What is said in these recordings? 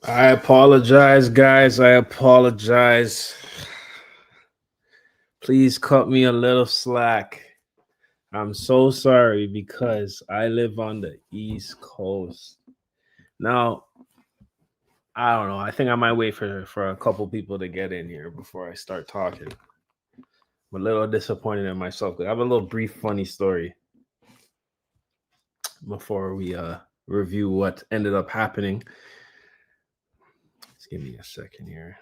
I apologize, guys. I apologize. Please cut me a little slack. I'm so sorry because I live on the East Coast. Now, I don't know. I think I might wait for a couple people to get in here before I start talking. I'm a little disappointed in myself. I have a little brief funny story before we review what ended up happening. Just give me a second here.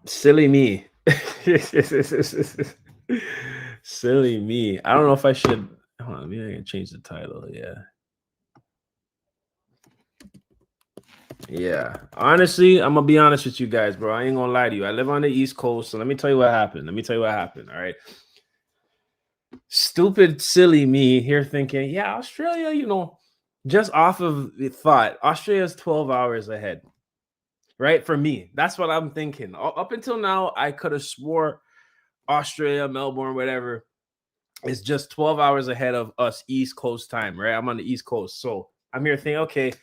Silly me. Silly me. I don't know if I should. Hold on, maybe I can change the title. Yeah. Yeah. Honestly, I'm gonna be honest with you guys, bro. I ain't gonna lie to you. I live on the East Coast, so let me tell you what happened. All right. Stupid, silly me here thinking, yeah, Australia, just off of the thought, Australia's 12 hours ahead, right? For me, that's what I'm thinking. Up until now, I could have swore Australia, Melbourne, whatever, is just 12 hours ahead of us East Coast time, right? I'm on the East Coast. So I'm here thinking, okay,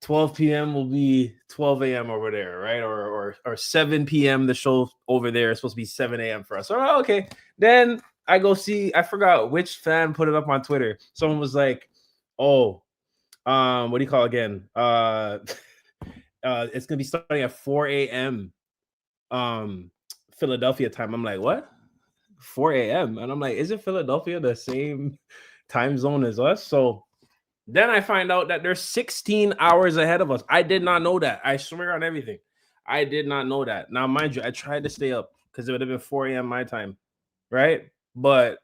12 p.m. will be 12 a.m. over there, right? Or 7 p.m. The show over there is supposed to be 7 a.m. for us. All right, okay. Then I go see, I forgot which fan put it up on Twitter. Someone was like, oh, what do you call it again? It's gonna be starting at 4 a.m. Philadelphia time. I'm like, what? 4 a.m. And I'm like, isn't Philadelphia the same time zone as us? So then I find out that they're 16 hours ahead of us. I did not know that. I swear on everything. I did not know that. Now, mind you, I tried to stay up because it would have been 4 a.m. my time, right? But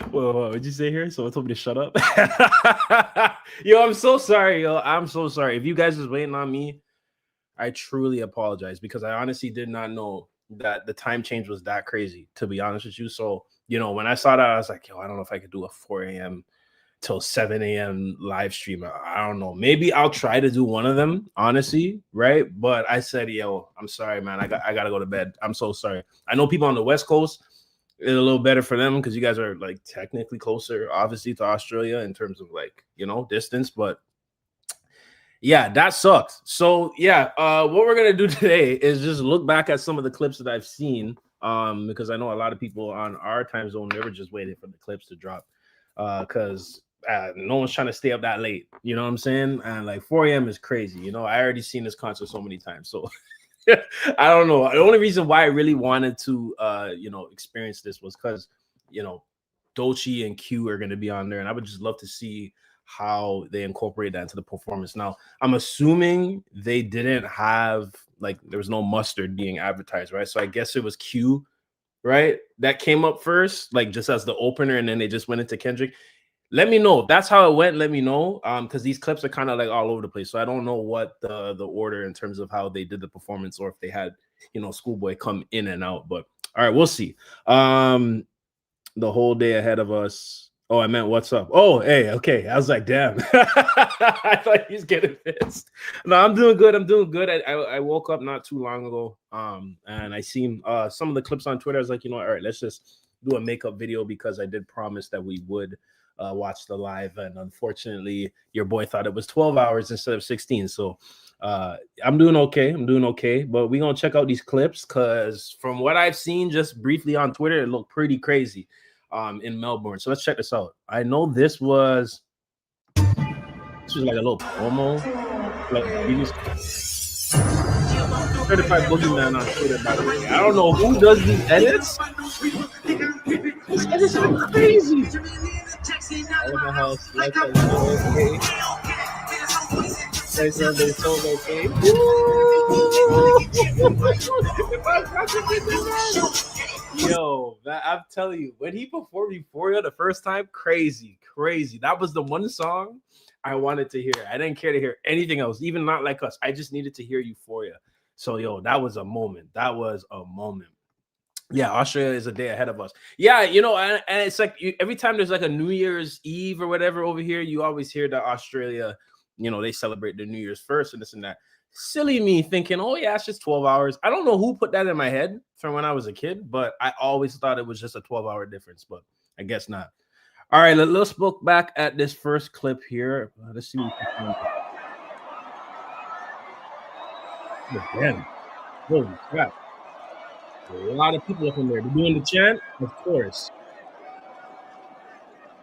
what did you say here? Someone told me to shut up. Yo, I'm so sorry, yo. I'm so sorry. If you guys was waiting on me, I truly apologize because I honestly did not know that the time change was that crazy, to be honest with you. So, when I saw that, I was like, yo, I don't know if I could do a 4 a.m. till 7 a.m. live stream. I don't know. Maybe I'll try to do one of them, honestly, right? But I said, yo, I'm sorry, man. I gotta go to bed. I'm so sorry. I know people on the West Coast, it's a little better for them because you guys are like technically closer, obviously, to Australia in terms of like, distance, but yeah, that sucks. So yeah, what we're gonna do today is just look back at some of the clips that I've seen. Because I know a lot of people on our time zone, they were just waiting for the clips to drop. Because no one's trying to stay up that late. You know what I'm saying? And like 4 a.m. is crazy. I already seen this concert so many times. So I don't know. The only reason why I really wanted to experience this was because, Dolce and Q are gonna be on there, and I would just love to see how they incorporate that into the performance. Now, I'm assuming they didn't have like there was no mustard being advertised, right? So I guess it was Q, right? That came up first, like just as the opener, and then they just went into Kendrick. Let me know if that's how it went. Let me know, because these clips are kind of like all over the place. So I don't know what the order in terms of how they did the performance, or if they had Schoolboy come in and out. But all right, we'll see. The whole day ahead of us. Oh, I meant what's up? Oh, hey, okay. I was like, damn. I thought he's getting pissed. No, I'm doing good. I woke up not too long ago. And I seen some of the clips on Twitter. I was like, all right, let's just do a makeup video because I did promise that we would watch the live. And unfortunately, your boy thought it was 12 hours instead of 16. So I'm doing okay. But we're gonna check out these clips because from what I've seen just briefly on Twitter, it looked pretty crazy in Melbourne. So let's check this out. I know this was like a little promo, like previous certified boogeyman on Twitter, by the way. I don't know who does these edits. These edits are crazy. I don't know how it's like a little okay. Say something so okay. Yo, I'm telling you, when he performed Euphoria the first time, crazy. That was the one song I wanted to hear. I didn't care to hear anything else, even Not Like Us. I just needed to hear Euphoria. So, yo, that was a moment. Yeah, Australia is a day ahead of us. Yeah, and it's like every time there's like a New Year's Eve or whatever over here, you always hear that Australia, they celebrate their New Year's first and this and that. Silly me thinking, oh yeah, it's just 12 hours. I don't know who put that in my head from when I was a kid, but I always thought it was just a 12-hour difference, but I guess not. All right, let's look back at this first clip here. Let's see what we can find. Oh, damn. Holy crap. A lot of people up in there. They're doing the chant? Of course.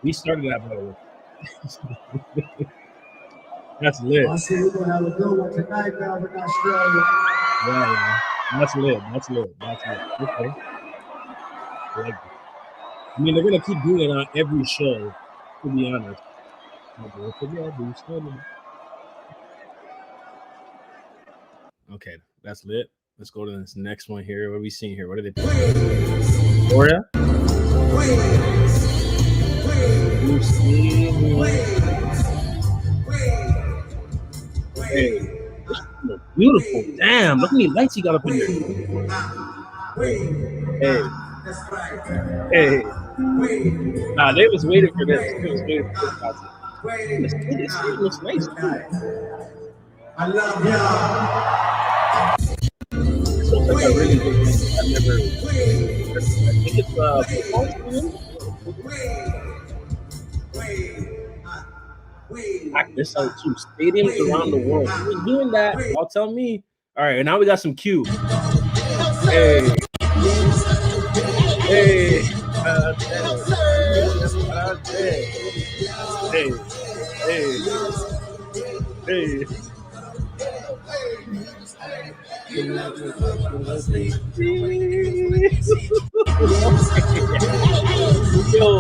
We started that, by the way. That's lit. I see we're gonna have a good one tonight, Melbourne, Australia. Yeah. That's lit. Okay. I like it. I mean, they're gonna keep doing it on every show, to be honest. Okay, that's lit. Let's go to this next one here. What are we seeing here? What are they playing? Gloria? Hey, this look beautiful. Damn, look how many lights he got up in there. Hey. Nah, they was waiting for this. They was waiting for this concert. The stage looks nice too. I love y'all. This looks like a really good thing. I've never. I think it's football stadium. Pack this out too. Stadiums around the world. Who's doing that? Y'all tell me. All right, and now we got some Q. Hey. Hey. Hey. Yo,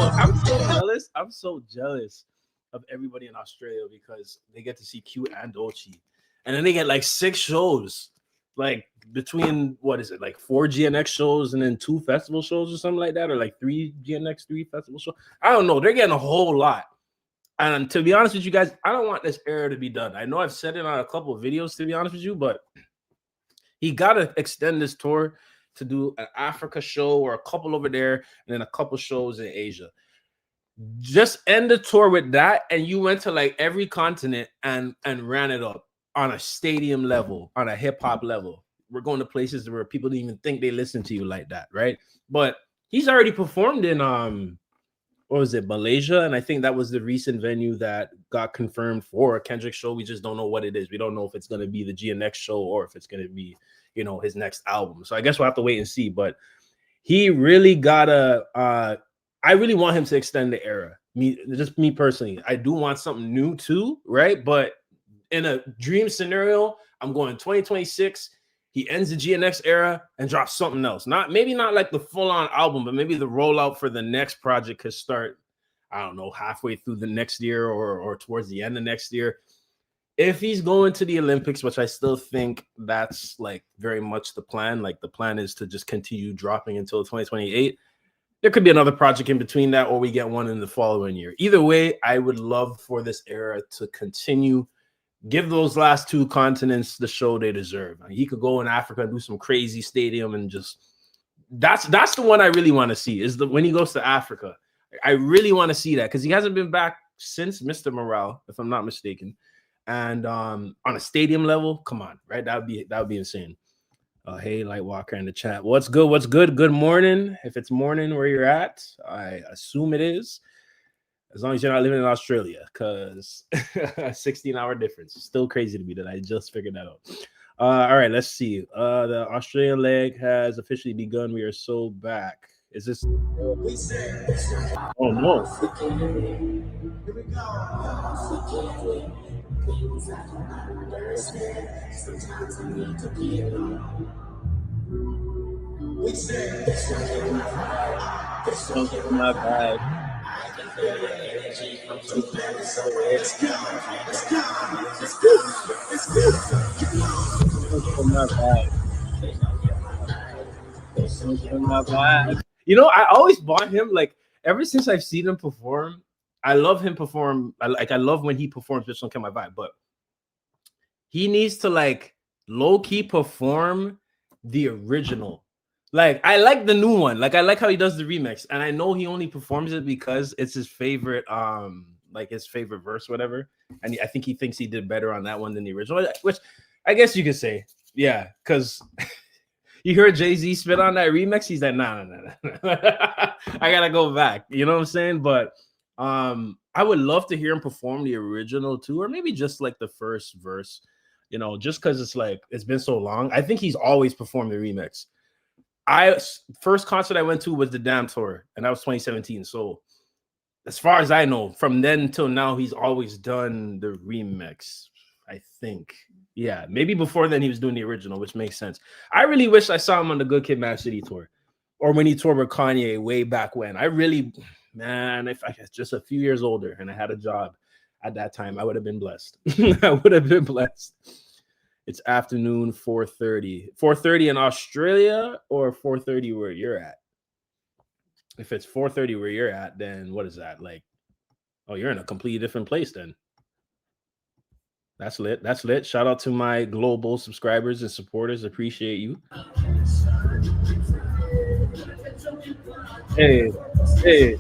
I'm so jealous of everybody in Australia because they get to see Q and Ochi. And then they get like 6 shows. Like between what is it, like 4 GNX shows and then 2 festival shows or something like that, or like 3 GNX, 3 festival shows. I don't know. They're getting a whole lot. And to be honest with you guys, I don't want this era to be done. I know I've said it on a couple of videos, to be honest with you, but he got to extend this tour to do an Africa show or a couple over there and then a couple shows in Asia. Just end the tour with that, and you went to like every continent and ran it up on a stadium level, on a hip-hop level. We're going to places where people didn't even think they listen to you like that, right? But he's already performed in what was it, Malaysia? And I think that was the recent venue that got confirmed for a Kendrick show. We just don't know what it is. We don't know if it's going to be the GNX show or if it's going to be, you know, his next album. So I guess we'll have to wait and see. But he really gotta. I really want him to extend the era. Me personally. I do want something new too, right? But in a dream scenario, I'm going 2026. He ends the GNX era and drops something else. Maybe not like the full-on album, but maybe the rollout for the next project could start, I don't know, halfway through the next year or towards the end of next year. If he's going to the Olympics, which I still think that's like very much the plan, like the plan is to just continue dropping until 2028. There could be another project in between that, or we get one in the following year. Either way, I would love for this era to continue. Give those last 2 continents the show they deserve. He could go in Africa and do some crazy stadium and just that's the one I really want to see is when he goes to Africa. I really want to see that because he hasn't been back since Mr. Morale, if I'm not mistaken. And on a stadium level, come on, right? That would be insane. Hey, Lightwalker in the chat. What's good? What's good? Good morning. If it's morning where you're at, I assume it is. As long as you're not living in Australia, because 16-hour difference. Still crazy to me that I just figured that out. All right, let's see. The Australian leg has officially begun. We are so back. Is this? Oh no! Here we go. We said it's my bad. You know, I always bought him like ever since I've seen him perform. I love him perform. I love when he performs Bitch Don't Kill My Vibe, but he needs to like low-key perform the original. Like, I like the new one. Like, I like how he does the remix. And I know he only performs it because it's his favorite, like his favorite verse, whatever. And I think he thinks he did better on that one than the original, which I guess you could say. Yeah, because you heard Jay-Z spit on that remix. He's like, nah. I gotta go back. You know what I'm saying? But I would love to hear him perform the original too, or maybe just like the first verse, just because it's like it's been so long. I think he's always performed the remix. First concert I went to was the Damn Tour, and that was 2017. So as far as I know, from then until now, he's always done the remix. I think, yeah, maybe before then he was doing the original, which makes sense. I really wish I saw him on the Good Kid, Mad City tour, or when he toured with Kanye way back when. I really, man, if I was just a few years older and I had a job at that time, I would have been blessed. I would have been blessed. It's afternoon 4:30. 4:30 in Australia or 4:30 where you're at? If it's 4:30 where you're at, then what is that? Like, oh, you're in a completely different place then. That's lit. That's lit. Shout out to my global subscribers and supporters. Appreciate you. Hey, hey,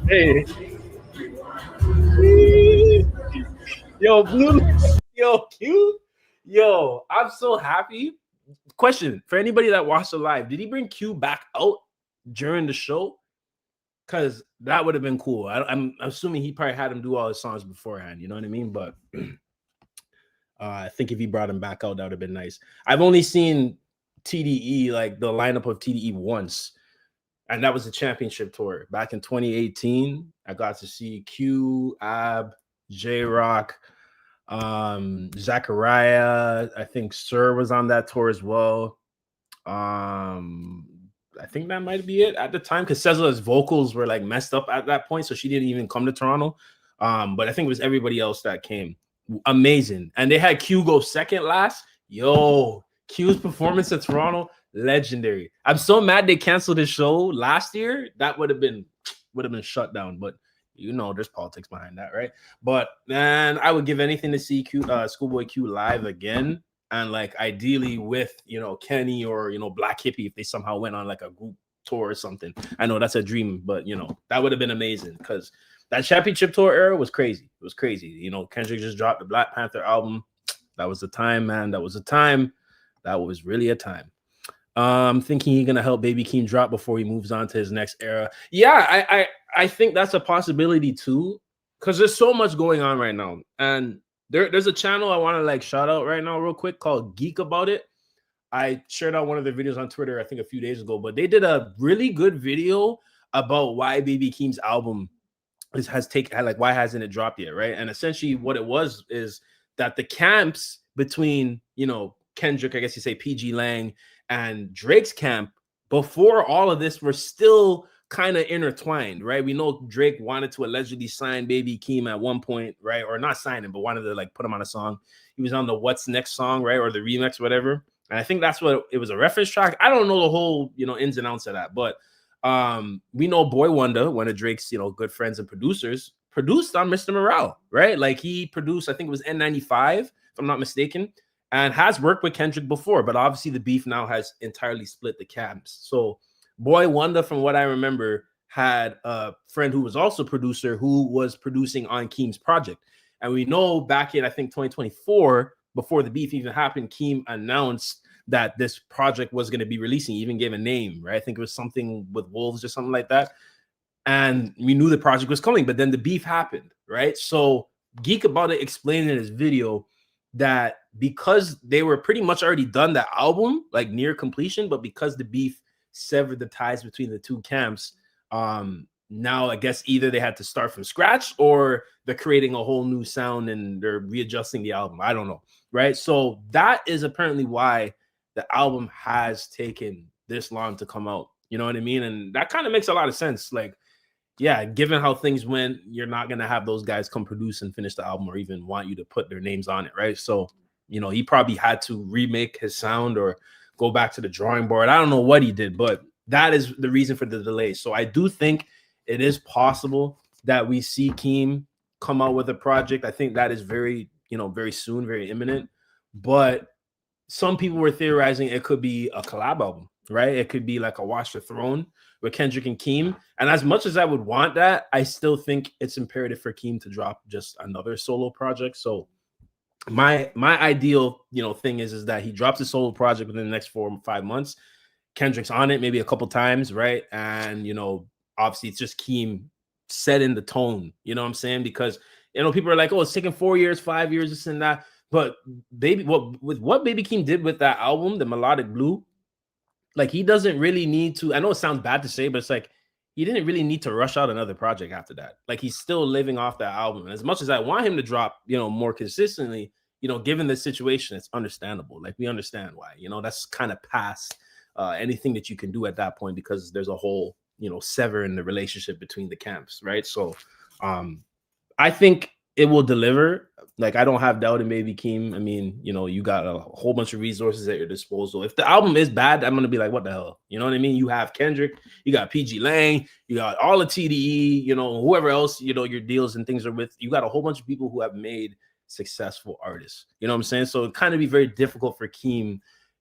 hey. Yo, Blue. Yo, Q. Yo, I'm so happy. Question for anybody that watched the live: did he bring Q back out during the show? Because that would have been cool. I'm assuming he probably had him do all his songs beforehand. You know what I mean? But I think if he brought him back out, that would have been nice. I've only seen TDE, like the lineup of TDE once, and that was the championship tour back in 2018. I got to see Q, Ab, J Rock, Zachariah. I think Sir was on that tour as well. I think that might be it at the time because Cezla's vocals were like messed up at that point, so she didn't even come to Toronto. But I think it was everybody else that came. Amazing. And they had Q go second last. Yo, Q's performance at Toronto, legendary. I'm so mad they canceled his show last year. That would have been shut down, but there's politics behind that, right? But man, I would give anything to see Schoolboy Q live again. And like ideally with Kenny or Black Hippie if they somehow went on like a group tour or something. I know that's a dream, but that would have been amazing because that championship tour era was crazy. It was crazy. Kendrick just dropped the Black Panther album. That was the time, man. That was a time. That was really a time. Thinking he's gonna help Baby Keem drop before he moves on to his next era. Yeah, I think that's a possibility too, because there's so much going on right now. And there's a channel I want to like shout out right now real quick called Geek About It. I shared out one of their videos on Twitter, I think a few days ago, but they did a really good video about why Baby Keem's album why hasn't it dropped yet, right? And essentially what it was is that the camps between, Kendrick, I guess you say PG Lang and Drake's camp before all of this were still kind of intertwined, right? We know Drake wanted to allegedly sign Baby Keem at one point, right? Or not sign him, but wanted to like put him on a song. He was on the What's Next song, right? Or the remix, whatever. And I think that's what it was, a reference track. I don't know the whole, ins and outs of that, but we know Boy Wonder, one of Drake's, good friends and producers, produced on Mr. Morale, right? Like he produced, I think it was N95, if I'm not mistaken, and has worked with Kendrick before, but obviously the beef now has entirely split the camps. So Boy Wonder, from what I remember, had a friend who was also a producer who was producing on Keem's project. And we know back in, I think, 2024, before the beef even happened, Keem announced that this project was going to be releasing. He even gave a name, right? I think it was something with wolves or something like that. And we knew the project was coming, but then the beef happened, right? So Geek About It explained in his video that because they were pretty much already done the album, like near completion, but because the beef severed the ties between the two camps, now I guess either they had to start from scratch or they're creating a whole new sound and they're readjusting the album. I don't know, right? So that is apparently why the album has taken this long to come out. You know what I mean? And that kind of makes a lot of sense. Like, yeah, given how things went, you're not going to have those guys come produce and finish the album or even want you to put their names on it, right? So, he probably had to remake his sound or go back to the drawing board. I don't know what he did, but that is the reason for the delay. So I do think it is possible that we see Keem come out with a project. I think that is very, very soon, very imminent. But some people were theorizing it could be a collab album, right? It could be like a Watch the Throne with Kendrick and Keem. And as much as I would want that, I still think it's imperative for Keem to drop just another solo project. So my ideal, thing is that he drops a solo project within the next 4 or 5 months. Kendrick's on it maybe a couple times, right? And, obviously it's just Keem setting the tone. You know what I'm saying? Because people are like, oh, it's taking 4 years, 5 years, this and that. But what Baby Keem did with that album, the Melodic Blue, like he doesn't really need to. I know it sounds bad to say, but it's like he didn't really need to rush out another project after that. Like he's still living off that album. And as much as I want him to drop, more consistently, given the situation, it's understandable. Like we understand why. That's kind of past anything that you can do at that point because there's a whole, sever in the relationship between the camps, right? So I think it will deliver. Like, I don't have doubt in Baby Keem. I mean, you got a whole bunch of resources at your disposal. If the album is bad, I'm going to be like, what the hell? You know what I mean? You have Kendrick, you got PG Lang, you got all the TDE, whoever else, your deals and things are with. You got a whole bunch of people who have made successful artists. You know what I'm saying? So it kind of be very difficult for Keem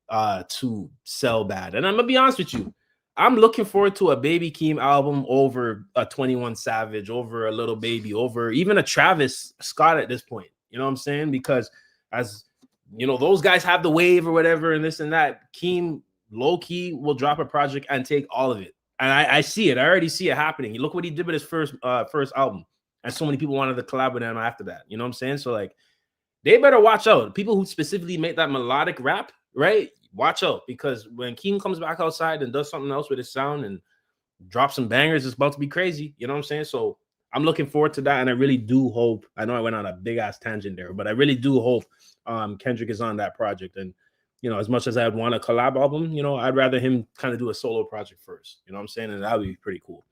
to sell bad. And I'm going to be honest with you. I'm looking forward to a Baby Keem album over a 21 Savage, over a Little Baby, over even a Travis Scott at this point. You know what I'm saying? Because as those guys have the wave or whatever and this and that, Keem low-key will drop a project and take all of it. And I see it. I already see it happening. Look what he did with his first album. And so many people wanted to collab with him after that. You know what I'm saying? So like they better watch out. People who specifically make that melodic rap, right? Watch out, because when Keem comes back outside and does something else with his sound and drops some bangers, it's about to be crazy. You know what I'm saying? So I'm looking forward to that, and I really do hope. I know I went on a big ass tangent there, but I really do hope Kendrick is on that project. And as much as I'd want a collab album, I'd rather him kind of do a solo project first. You know what I'm saying? And that would be pretty cool.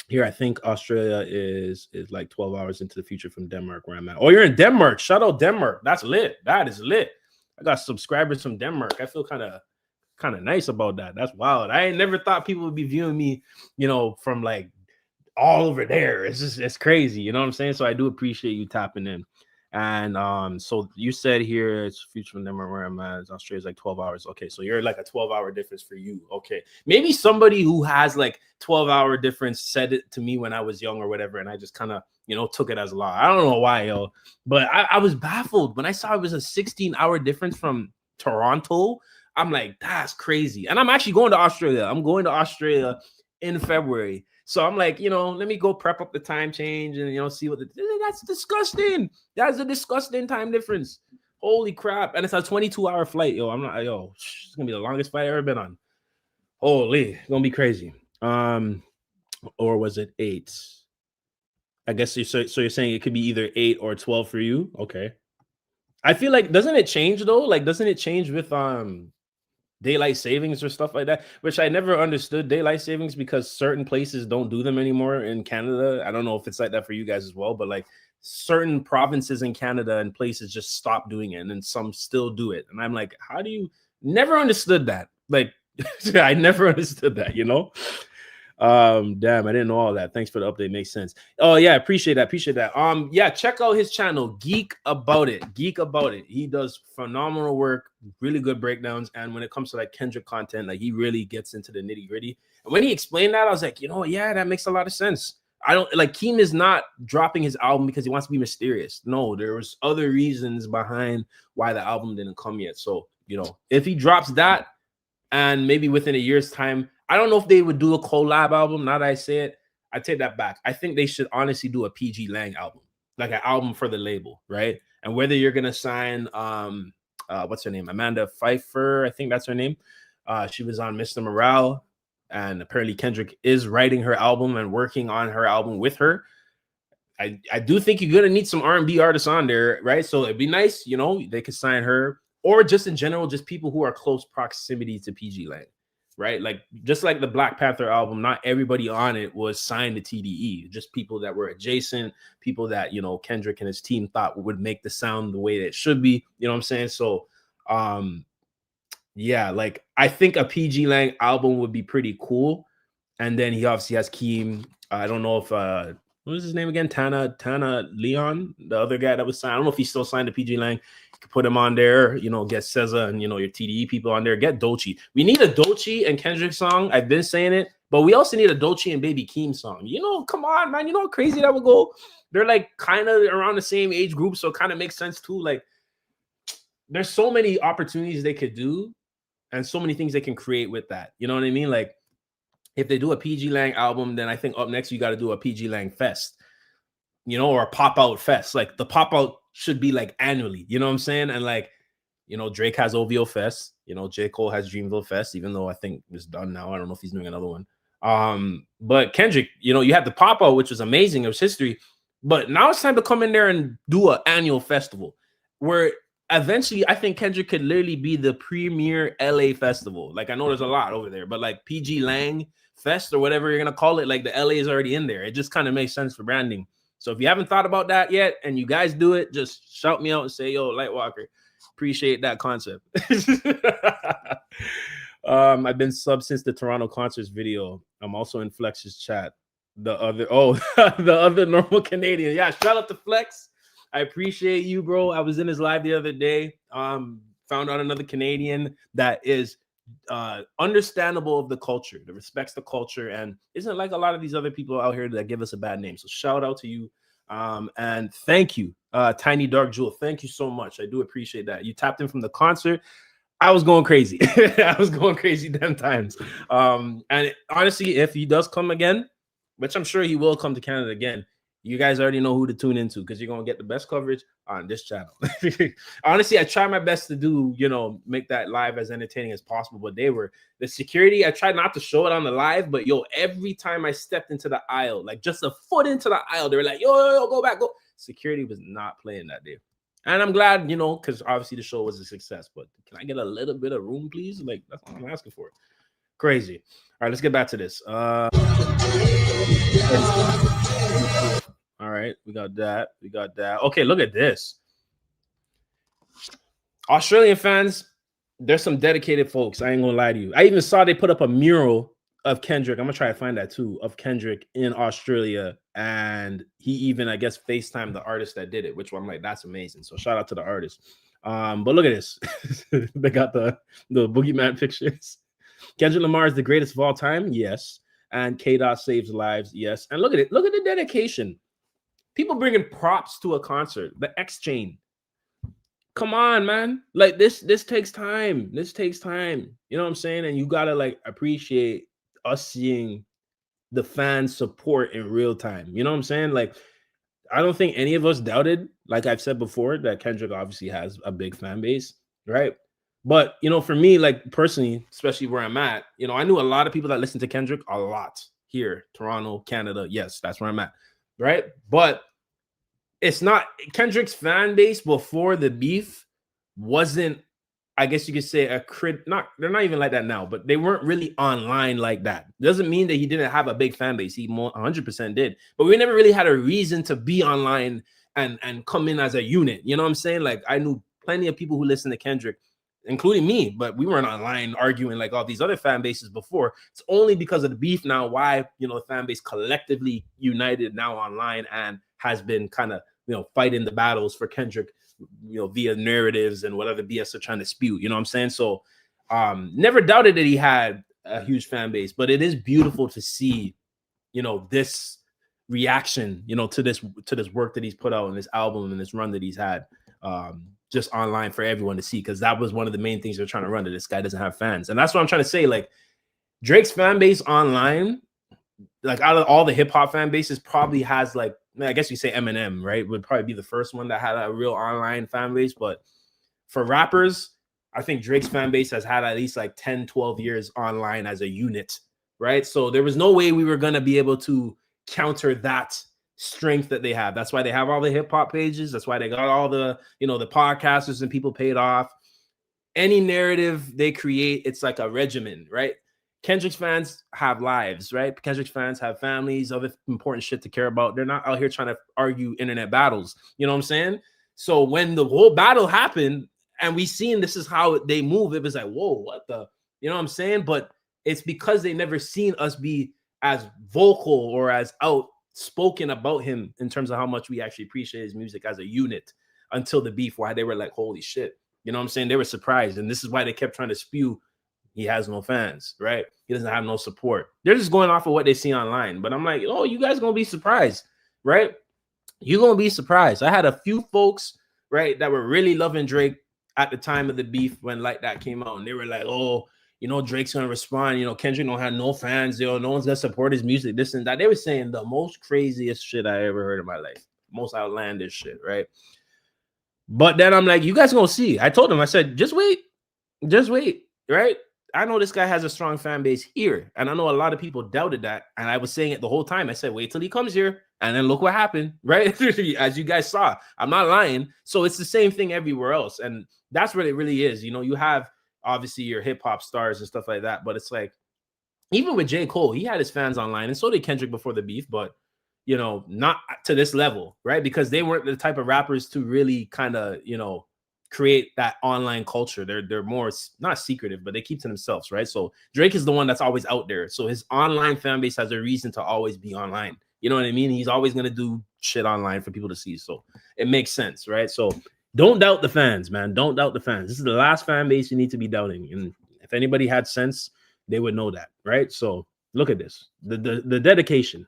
Here, I think Australia is like 12 hours into the future from Denmark, where I'm at. Oh, you're in Denmark. Shout out Denmark. That's lit. That is lit. I got subscribers from Denmark. I feel kind of nice about that. That's wild. I ain't never thought people would be viewing me, from like all over there. It's crazy. You know what I'm saying? So I do appreciate you tapping in. And so you said here it's future from Denmark where I'm at. Australia's like 12 hours. Okay, so you're like a 12-hour difference for you. Okay, maybe somebody who has like 12-hour difference said it to me when I was young or whatever, and I just kind of took it as law. I don't know why, but I was baffled when I saw it was a 16-hour difference from Toronto. I'm like, that's crazy. And I'm actually going to Australia. I'm going to Australia in February. So I'm like, let me go prep up the time change and, see what that's disgusting. That's a disgusting time difference. Holy crap. And it's a 22-hour flight. It's going to be the longest flight I've ever been on. Holy, it's going to be crazy. Or was it 8? I guess so you're saying it could be either 8 or 12 for you. Okay. I feel like, doesn't it change though? Like, doesn't it change with daylight savings or stuff like that, which I never understood daylight savings because certain places don't do them anymore in Canada. I don't know if it's like that for you guys as well, but like certain provinces in Canada and places just stop doing it, and then some still do it. And I'm like, how do you never understood that? Like, I never understood that, Damn, I didn't know all that. Thanks for the update. Makes sense. Oh yeah, appreciate that. Yeah, check out his channel, Geek About It. He does phenomenal work, really good breakdowns, and when it comes to like Kendrick content, like he really gets into the nitty-gritty. And when he explained that, I was like, yeah, that makes a lot of sense. I don't like Keem is not dropping his album because he wants to be mysterious. No, there was other reasons behind why the album didn't come yet. So, if he drops that and maybe within a year's time, I don't know if they would do a collab album. Now that I say it, I take that back. I think they should honestly do a PG Lang album, like an album for the label, right? And whether you're gonna sign, what's her name, Amanda Pfeiffer, I think that's her name. She was on Mr. Morale, and apparently Kendrick is writing her album and working on her album with her. I do think you're gonna need some R&B artists on there, right? So it'd be nice, they could sign her, or just in general, just people who are close proximity to PG Lang. Right, like just like the Black Panther album, not everybody on it was signed to TDE. Just people that were adjacent, people that Kendrick and his team thought would make the sound the way that it should be. You know what I'm saying? So, yeah, like I think a PG Lang album would be pretty cool. And then he obviously has Keem. I don't know if what was his name again? Tana Leon, the other guy that was signed. I don't know if he's still signed to PG Lang. You could put him on there, get SZA and your TDE people on there. Get Dolce. We need a Dolce and Kendrick song. I've been saying it, but we also need a Dolce and Baby Keem song. Come on, man. You know how crazy that would go? They're like kind of around the same age group, so it kind of makes sense too. Like, there's so many opportunities they could do, and so many things they can create with that. You know what I mean? Like, if they do a PG Lang album, then I think up next you got to do a PG Lang Fest, you know, or a pop out fest. Like the pop out should be like annually, you know what I'm saying? And like, you know, Drake has OVO Fest, you know, J. Cole has Dreamville Fest, even though I think it's done now. I don't know if he's doing another one. But Kendrick, you know, you had the pop out, which was amazing, it was history, but now it's time to come in there and do an annual festival where eventually I think Kendrick could literally be the premier LA festival. Like I know there's a lot over there, but like PG Lang Fest or whatever you're gonna call it, like the LA is already in there. It just kind of makes sense for branding. So if you haven't thought about that yet and you guys do it, just shout me out and say, yo, Lightwalker, appreciate that concept. I've been sub since the Toronto concerts video. I'm also in Flex's chat. The other normal Canadian. Yeah, shout out to Flex. I appreciate you, bro. I was in his live the other day. Found out another Canadian that is understandable of the culture, that respects the culture, and isn't like a lot of these other people out here that give us a bad name. So shout out to you. And thank you, Tiny Dark Jewel. Thank you so much. I do appreciate that. You tapped in from the concert. I was going crazy. I was going crazy 10 times. Honestly, if he does come again, which I'm sure he will come to Canada again, you guys already know who to tune into because you're going to get the best coverage on this channel. Honestly, I try my best to do, you know, make that live as entertaining as possible, but the security, I tried not to show it on the live, but yo, every time I stepped into the aisle, like just a foot into the aisle, they were like, yo, go back, go. Security was not playing that day. And I'm glad, you know, because obviously the show was a success, but can I get a little bit of room, please? Like, that's what I'm asking for. Crazy. All right, let's get back to this. All right, we got that. Okay, look at this. Australian fans, there's some dedicated folks. I ain't gonna lie to you. I even saw they put up a mural of Kendrick. I'm gonna try to find that too, of Kendrick in Australia. And he even, I guess, FaceTimed the artist that did it, which I'm like, that's amazing. So shout out to the artist. But look at this. They got the boogeyman pictures. Kendrick Lamar is the greatest of all time. Yes. And K-Dot saves lives. Yes. And look at it. Look at the dedication. People bringing props to a concert. The X Chain. Come on, man. Like this takes time. This takes time. You know what I'm saying? And you gotta like appreciate us seeing the fan support in real time. You know what I'm saying? Like, I don't think any of us doubted, like I've said before, that Kendrick obviously has a big fan base, right? But, you know, for me, like personally, especially where I'm at, you know, I knew a lot of people that listen to Kendrick a lot here, Toronto, Canada. Yes, that's where I'm at, right? But it's not Kendrick's fan base before the beef wasn't, I guess you could say they're not even like that now, but they weren't really online like that. Doesn't mean that he didn't have a big fan base. He 100% did, but we never really had a reason to be online and come in as a unit. You know what I'm saying? Like I knew plenty of people who listen to Kendrick, including me, but we weren't online arguing like all these other fan bases before. It's only because of the beef now why, you know, the fan base collectively united now online and has been kind of, you know, fighting the battles for Kendrick, you know, via narratives and whatever BS they're trying to spew, you know what I'm saying? So never doubted that he had a huge fan base, but it is beautiful to see, you know, this reaction, you know, to this work that he's put out in this album and this run that he's had, just online for everyone to see, because that was one of the main things they're trying to run, that this guy doesn't have fans. And that's what I'm trying to say. Like Drake's fan base online, like out of all the hip-hop fan bases, probably has like, I guess you say Eminem, right? Would probably be the first one that had a real online fan base. But for rappers, I think Drake's fan base has had at least like 10, 12 years online as a unit, right? So there was no way we were going to be able to counter that strength that they have. That's why they have all the hip-hop pages. That's why they got all the, you know, the podcasters and people paid off. Any narrative they create, it's like a regimen, right? Kendrick's fans have lives, right? Kendrick's fans have families, other important shit to care about. They're not out here trying to argue internet battles. You know what I'm saying? So when the whole battle happened and we seen this is how they move, it was like, whoa, what the, you know what I'm saying? But it's because they never seen us be as vocal or as outspoken about him in terms of how much we actually appreciate his music as a unit until the beef, why they were like, holy shit. You know what I'm saying? They were surprised. And this is why they kept trying to spew he has no fans, right? He doesn't have no support. They're just going off of what they see online. But I'm like, oh, you guys gonna be surprised, right? You're gonna be surprised. I had a few folks, right, that were really loving Drake at the time of the beef when Like That came out, and they were like, oh, you know, Drake's gonna respond, you know, Kendrick don't have no fans, you know, no one's gonna support his music, this and that. They were saying the most craziest shit I ever heard in my life, most outlandish shit, right? But then I'm like, you guys gonna see. I told them, I said, just wait, right? I know this guy has a strong fan base here, and I know a lot of people doubted that. And I was saying it the whole time. I said, wait till he comes here, and then look what happened, right? As you guys saw, I'm not lying. So it's the same thing everywhere else, and that's what it really is. You know, you have obviously your hip hop stars and stuff like that, but it's like even with J. Cole, he had his fans online, and so did Kendrick before the beef, but you know, not to this level, right? Because they weren't the type of rappers to really kind of, you know, create that online culture. They're more not secretive, but they keep to themselves, right? So Drake is the one that's always out there. So his online fan base has a reason to always be online. You know what I mean? He's always gonna do shit online for people to see. So it makes sense, right? So don't doubt the fans, man. Don't doubt the fans. This is the last fan base you need to be doubting. And if anybody had sense, they would know that, right? So look at this. The dedication.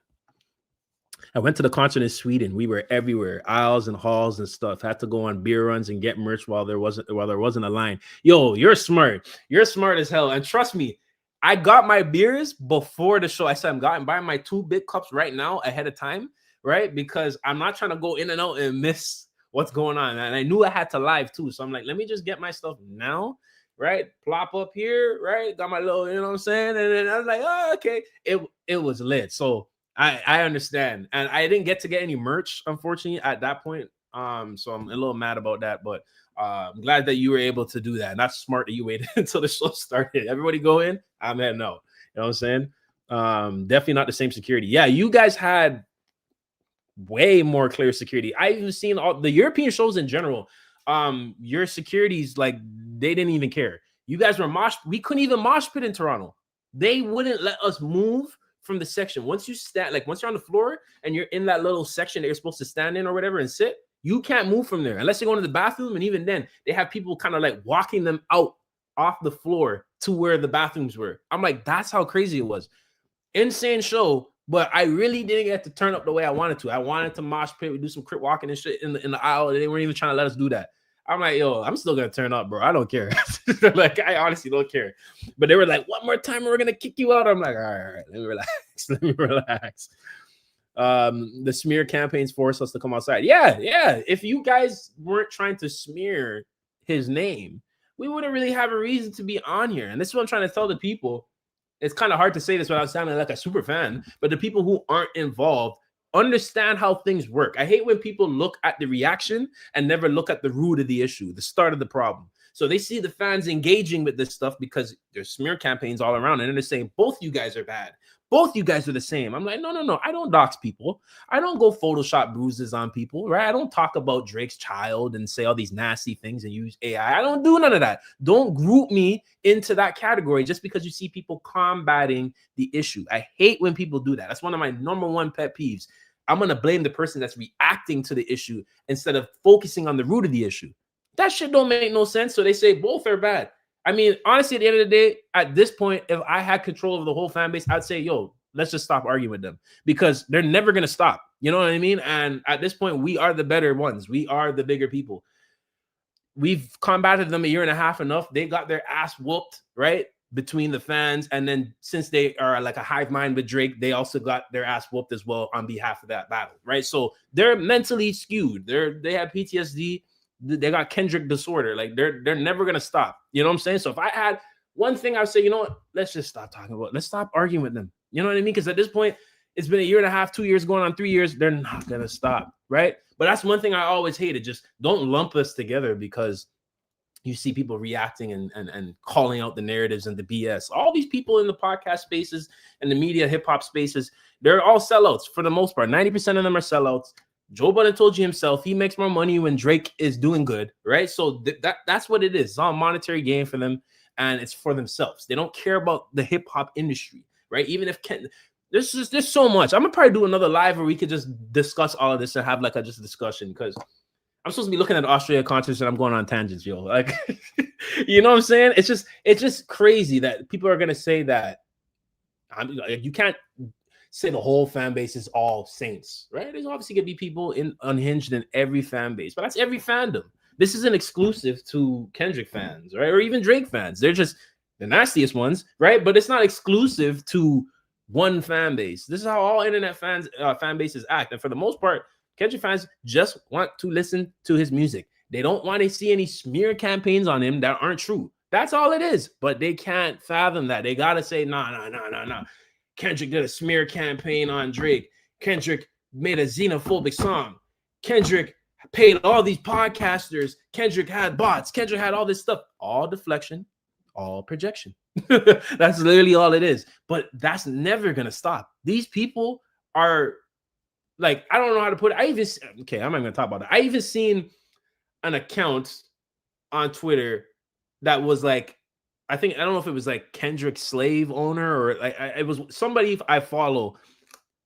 I went to the concert in Sweden. We were everywhere, aisles and halls and stuff. Had to go on beer runs and get merch while there wasn't a line. Yo, you're smart. You're smart as hell. And trust me, I got my beers before the show. I said I'm buying my 2 big cups right now ahead of time, right? Because I'm not trying to go in and out and miss what's going on. And I knew I had to live too. So I'm like, let me just get my stuff now, right? Plop up here, right? Got my little, you know what I'm saying? And then I was like, oh, okay. It was lit. So I understand. And I didn't get to get any merch, unfortunately, at that point. So I'm a little mad about that, but I'm glad that you were able to do that. And that's smart that you waited until the show started. Everybody go in. I'm heading no. You know what I'm saying? Definitely not the same security. Yeah, you guys had way more clear security. I've even seen all the European shows in general. Your securities, like, they didn't even care. You guys were we couldn't even mosh pit in Toronto. They wouldn't let us move from the section. Once you stand, like once you're on the floor and you're in that little section that you're supposed to stand in or whatever and sit, you can't move from there unless you're going to the bathroom. And even then, they have people kind of like walking them out off the floor to where the bathrooms were. I'm like, that's how crazy it was. Insane show, but I really didn't get to turn up the way I wanted to. I wanted to mosh pit, we do some crip walking and shit in the aisle. They weren't even trying to let us do that. I'm like, yo, I'm still gonna turn up, bro. I don't care. Like, I honestly don't care. But they were like, one more time, we're gonna kick you out. I'm like, all right, let me relax. Let me relax. The smear campaigns force us to come outside. Yeah. If you guys weren't trying to smear his name, we wouldn't really have a reason to be on here. And this is what I'm trying to tell the people. It's kind of hard to say this without sounding like a super fan, but the people who aren't involved understand how things work. I hate when people look at the reaction and never look at the root of the issue, the start of the problem. So they see the fans engaging with this stuff because there's smear campaigns all around, and then they're saying both you guys are bad. Both you guys are the same. I'm like, no. I don't dox people. I don't go Photoshop bruises on people, right? I don't talk about Drake's child and say all these nasty things and use AI. I don't do none of that. Don't group me into that category just because you see people combating the issue. I hate when people do that. That's one of my number one pet peeves. I'm going to blame the person that's reacting to the issue instead of focusing on the root of the issue. That shit don't make no sense. So they say both are bad. I mean, honestly, at the end of the day, at this point, if I had control of the whole fan base, I'd say, yo, let's just stop arguing with them because they're never going to stop. You know what I mean? And at this point, we are the better ones. We are the bigger people. We've combated them a year and a half enough. They got their ass whooped, right? Between the fans. And then since they are like a hive mind with Drake, they also got their ass whooped as well on behalf of that battle, right? So they're mentally skewed. They have PTSD. They got Kendrick disorder. Like they're never gonna stop. You know what I'm saying? So if I had one thing, I would say, you know what? Let's just stop talking about it. Let's stop arguing with them. You know what I mean? Because at this point, it's been a year and a half, 2 years, going on 3 years. They're not gonna stop, right? But that's one thing I always hated. Just don't lump us together because you see people reacting and calling out the narratives and the BS. All these people in the podcast spaces and the media hip hop spaces, they're all sellouts for the most part. 90% of them are sellouts. Joe Budden told you himself he makes more money when Drake is doing good, right? So that's what it is. It's all a monetary gain for them, and it's for themselves. They don't care about the hip hop industry, right? Even if there's so much. I'm gonna probably do another live where we could just discuss all of this and have like just a discussion because I'm supposed to be looking at Australia concerts and I'm going on tangents, yo. Like, you know what I'm saying? It's just crazy that people are gonna say that. You can't say the whole fan base is all saints, right? There's obviously gonna be people unhinged in every fan base, but that's every fandom. This isn't exclusive to Kendrick fans, right? Or even Drake fans. They're just the nastiest ones, right? But it's not exclusive to one fan base. This is how all internet fan bases act. And for the most part, Kendrick fans just want to listen to his music. They don't want to see any smear campaigns on him that aren't true. That's all it is. But they can't fathom that. They got to say, nah. Kendrick did a smear campaign on Drake. Kendrick made a xenophobic song. Kendrick paid all these podcasters. Kendrick had bots. Kendrick had all this stuff. All deflection, all projection. That's literally all it is. But that's never going to stop. These people are like, I don't know how to put it. I'm not going to talk about it. I even seen an account on Twitter that was like, I don't know if it was like Kendrick slave owner or like it was somebody I follow.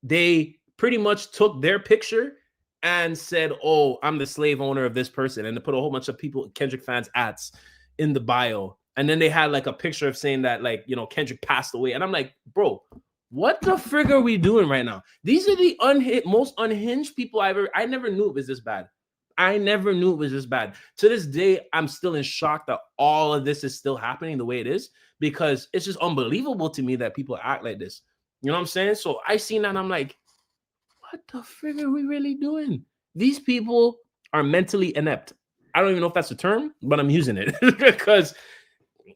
They pretty much took their picture and said, "Oh, I'm the slave owner of this person," and they put a whole bunch of people, Kendrick fans, ats in the bio, and then they had like a picture of saying that, like, you know, Kendrick passed away, and I'm like, bro, what the frig are we doing right now? These are the most unhinged people I never knew it was this bad. I never knew it was this bad. To this day, I'm still in shock that all of this is still happening the way it is, because it's just unbelievable to me that people act like this. You know what I'm saying? So I seen that and I'm like, what the frig are we really doing? These people are mentally inept. I don't even know if that's a term, but I'm using it because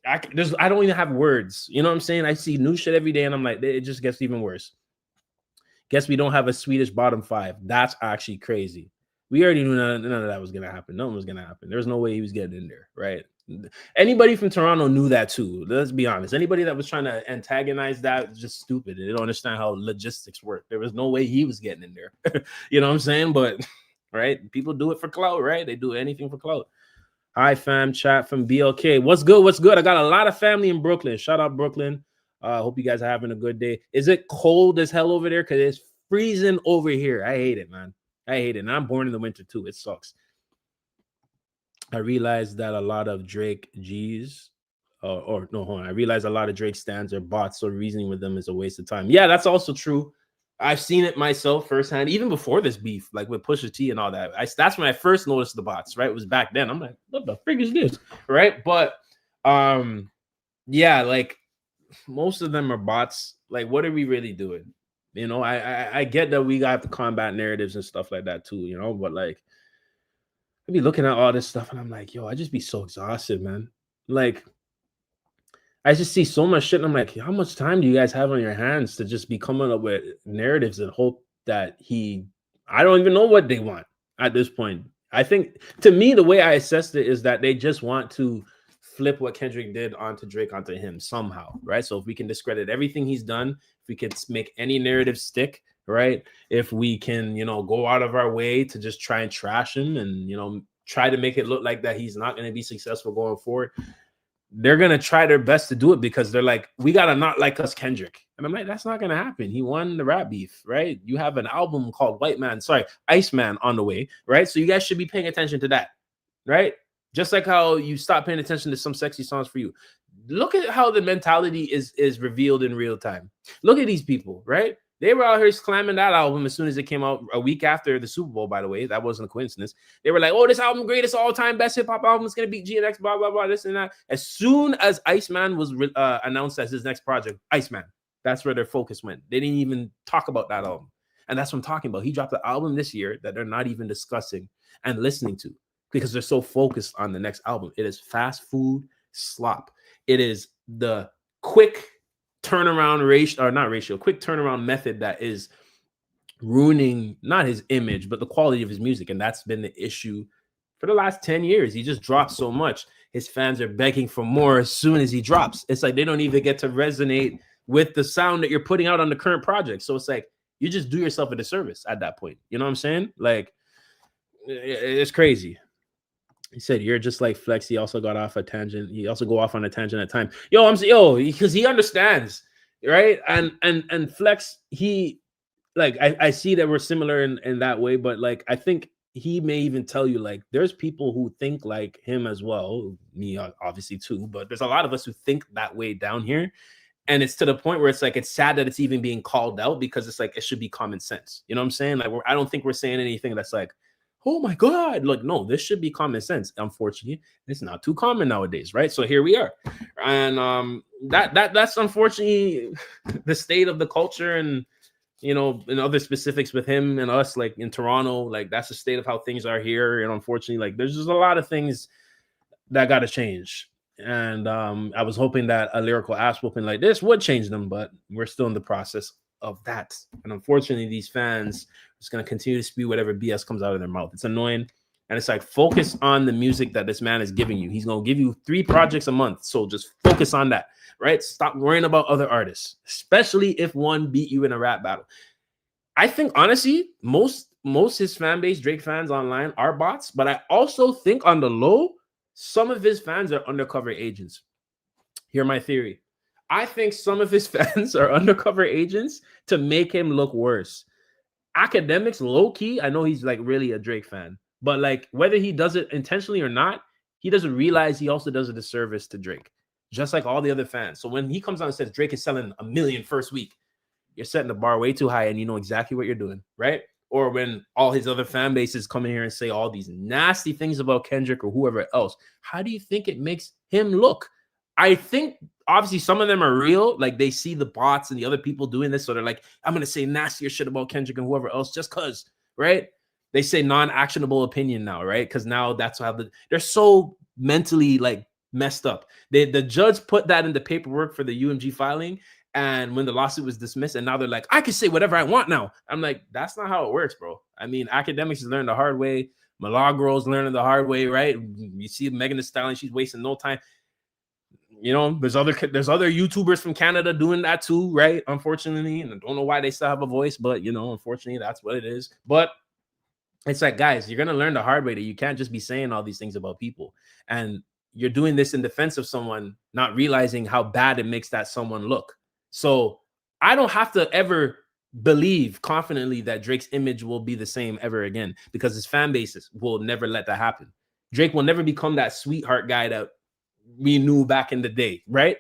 I don't even have words. You know what I'm saying? I see new shit every day and I'm like, it just gets even worse. Guess we don't have a Swedish bottom five. That's actually crazy. We already knew none of that was going to happen. Nothing was going to happen. There's no way he was getting in there, right? Anybody from Toronto knew that too. Let's be honest. Anybody that was trying to antagonize that was just stupid. They don't understand how logistics work. There was no way he was getting in there. You know what I'm saying? But, right, people do it for clout, right? They do anything for clout. Hi, fam, chat from BLK. What's good? What's good? I got a lot of family in Brooklyn. Shout out Brooklyn. Hope you guys are having a good day. Is it cold as hell over there? Because it's freezing over here. I hate it, man. I hate it. And I'm born in the winter too. It sucks. I realized that a lot of Drake G's, I realized a lot of Drake stands are bots, so reasoning with them is a waste of time. Yeah, that's also true. I've seen it myself firsthand, even before this beef, like with Pusha T and all that. That's when I first noticed the bots, right? It was back then. I'm like, what the frig is this? Right? But yeah, like most of them are bots. Like, what are we really doing? You know, I get that we got to combat narratives and stuff like that too, you know, but like I be looking at all this stuff and I'm like, yo, I just be so exhausted, man. Like, I just see so much shit and I'm like, how much time do you guys have on your hands to just be coming up with narratives and hope that I don't even know what they want at this point. I think, to me, the way I assessed it is that they just want to flip what Kendrick did onto Drake, onto him somehow, right? So if we can discredit everything he's done, if we can make any narrative stick, right? If we can, you know, go out of our way to just try and trash him and, you know, try to make it look like that he's not going to be successful going forward, they're going to try their best to do it because they're like, we got to not like us Kendrick. And I'm like, that's not going to happen. He won the rap beef, right? You have an album called Iceman on the way, right? So you guys should be paying attention to that, right? Just like how you stop paying attention to some sexy songs for you. Look at how the mentality is revealed in real time. Look at these people, right? They were out here slamming that album as soon as it came out a week after the Super Bowl, by the way. That wasn't a coincidence. They were like, oh, this album, greatest all-time best hip-hop album. It's going to beat GNX, blah, blah, blah, this and that. As soon as Iceman was announced as his next project, Iceman, that's where their focus went. They didn't even talk about that album. And that's what I'm talking about. He dropped an album this year that they're not even discussing and listening to because they're so focused on the next album. It is fast food slop. It is the quick turnaround quick turnaround method that is ruining not his image, but the quality of his music. And that's been the issue for the last 10 years. He just dropped so much. His fans are begging for more as soon as he drops. It's like they don't even get to resonate with the sound that you're putting out on the current project. So it's like you just do yourself a disservice at that point. You know what I'm saying? Like, it's crazy. He said, you're just like Flex. He also got off a tangent. He also go off on a tangent at time. Because he understands, right? And Flex, he, like, I see that we're similar in that way, but like, I think he may even tell you, like, there's people who think like him as well. Me, obviously, too, but there's a lot of us who think that way down here. And it's to the point where it's like, it's sad that it's even being called out because it's like, it should be common sense. You know what I'm saying? Like, I don't think we're saying anything that's like, oh my God. Look, no, this should be common sense. Unfortunately, it's not too common nowadays, right? So here we are. And that's unfortunately the state of the culture, and and other specifics with him and us, like in Toronto, like that's the state of how things are here. And unfortunately, like there's just a lot of things that got to change. And I was hoping that a lyrical ass whooping like this would change them, but we're still in the process of that. And unfortunately, these fans are just going to continue to spew whatever BS comes out of their mouth. It's annoying. And it's like, focus on the music that this man is giving you. He's going to give you 3 projects a month. So just focus on that, right? Stop worrying about other artists, especially if one beat you in a rap battle. I think, honestly, most his fan base, Drake fans online, are bots. But I also think on the low, some of his fans are undercover agents. Hear my theory. I think some of his fans are undercover agents to make him look worse. Academics, low key, I know he's like really a Drake fan, but like whether he does it intentionally or not, he doesn't realize he also does a disservice to Drake, just like all the other fans. So when he comes out and says Drake is selling 1 million first week, you're setting the bar way too high and you know exactly what you're doing, right? Or when all his other fan bases come in here and say all these nasty things about Kendrick or whoever else, how do you think it makes him look? I think obviously some of them are real. Like they see the bots and the other people doing this. So they're like, I'm going to say nastier shit about Kendrick and whoever else just because, right? They say non-actionable opinion now, right? Because now that's how they're so mentally like messed up. The judge put that in the paperwork for the UMG filing. And when the lawsuit was dismissed, and now they're like, I can say whatever I want now. I'm like, that's not how it works, bro. I mean, academics learn the hard way. Milagros learning the hard way, right? You see Megan Thee Stallion, she's wasting no time. There's other YouTubers from Canada doing that too, right? Unfortunately, and I don't know why they still have a voice, but unfortunately, that's what it is. But it's like, guys, you're gonna learn the hard way that you can't just be saying all these things about people, and you're doing this in defense of someone, not realizing how bad it makes that someone look. So I don't have to ever believe confidently that Drake's image will be the same ever again, because his fan bases will never let that happen. Drake will never become that sweetheart guy that we knew back in the day, right?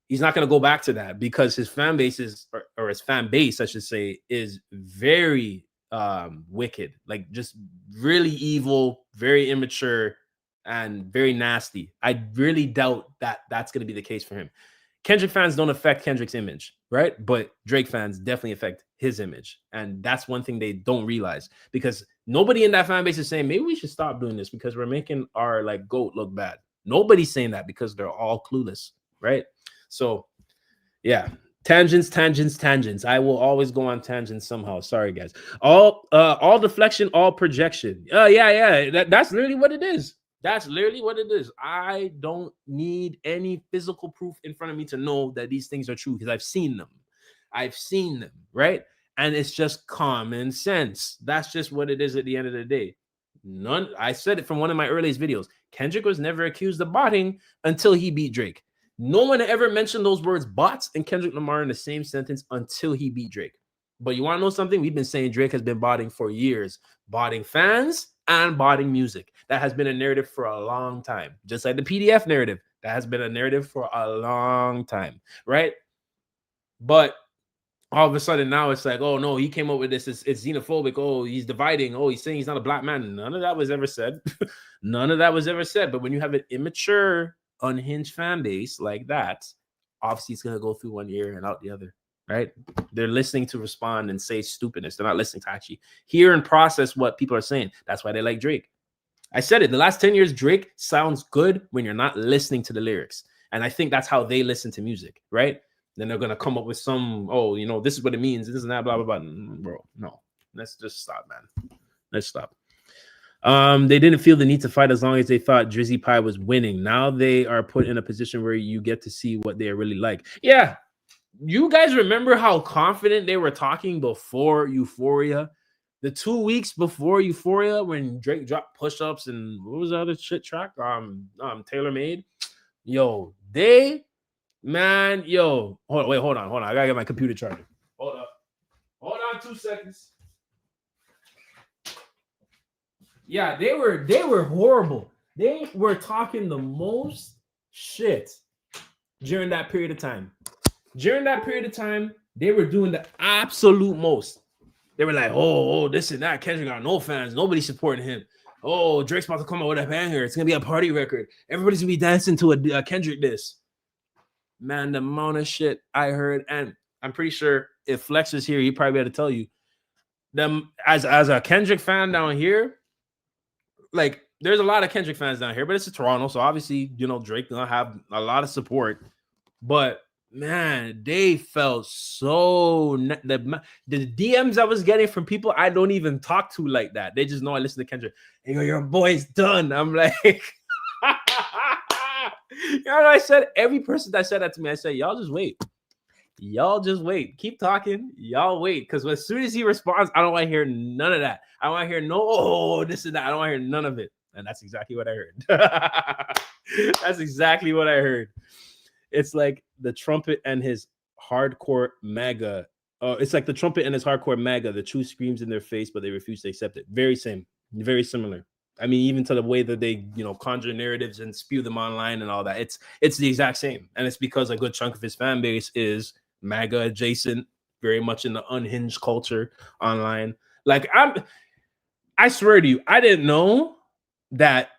He's not going to go back to that because his fan bases, or his fan base, I should say, is very wicked, like just really evil, very immature, and very nasty. I really doubt that that's going to be the case for him. Kendrick fans don't affect Kendrick's image, right? But Drake fans definitely affect his image. And that's one thing they don't realize, because nobody in that fan base is saying, maybe we should stop doing this because we're making our like GOAT look bad. Nobody's saying that because they're all clueless, right? So yeah, tangents. I will always go on tangents somehow. Sorry, guys. All deflection, all projection. Yeah. That's literally what it is. That's literally what it is. I don't need any physical proof in front of me to know that these things are true, because I've seen them, right? And it's just common sense. That's just what it is at the end of the day. I said it from one of my earliest videos. Kendrick was never accused of botting until he beat Drake. No one ever mentioned those words bots and Kendrick Lamar in the same sentence until he beat Drake. But you want to know something? We've been saying Drake has been botting for years, botting fans and botting music. That has been a narrative for a long time. Just like the PDF narrative, that has been a narrative for a long time, right? But all of a sudden now it's like, oh no, he came up with this. It's xenophobic. Oh, he's dividing. Oh, he's saying he's not a black man. None of that was ever said. None of that was ever said. But when you have an immature, unhinged fan base like that, obviously it's going to go through one ear and out the other, right? They're listening to respond and say stupidness. They're not listening to actually hear and process what people are saying. That's why they like Drake. I said it. The last 10 years, Drake sounds good when you're not listening to the lyrics. And I think that's how they listen to music, right? Then they're going to come up with some, this is what it means. This and that, blah, blah, blah. Bro, no. Let's just stop, man. Let's stop. They didn't feel the need to fight as long as they thought Drizzy Pie was winning. Now they are put in a position where you get to see what they are really like. Yeah. You guys remember how confident they were talking before Euphoria? The 2 weeks before Euphoria, when Drake dropped push-ups and what was the other shit track? Taylor Made. Yo, man, hold on. I gotta get my computer charger. Hold on 2 seconds. Yeah, they were horrible. They were talking the most shit during that period of time. During that period of time, they were doing the absolute most. They were like, oh, this and that. Kendrick got no fans. Nobody supporting him. Oh, Drake's about to come out with a banger. It's gonna be a party record. Everybody's gonna be dancing to a Kendrick diss. Man, the amount of shit I heard, and I'm pretty sure if Flex is here, he probably had to tell you them as a Kendrick fan down here. Like, there's a lot of Kendrick fans down here, but it's a Toronto, so obviously, Drake gonna have a lot of support. But man, they felt so the DMs I was getting from people I don't even talk to like that. They just know I listen to Kendrick. Hey, your boy's done. I'm like, I said, every person that said that to me, I said, y'all just wait. Y'all just wait. Keep talking. Y'all wait. Because as soon as he responds, I don't want to hear none of that. I want to hear this and that. I don't want to hear none of it. And that's exactly what I heard. That's exactly what I heard. It's like the trumpet and his hardcore MAGA. It's like the trumpet and his hardcore MAGA. The truth screams in their face, but they refuse to accept it. Very very similar. I mean, even to the way that they, conjure narratives and spew them online and all that. It's the exact same. And it's because a good chunk of his fan base is MAGA adjacent, very much in the unhinged culture online. Like, I swear to you, I didn't know that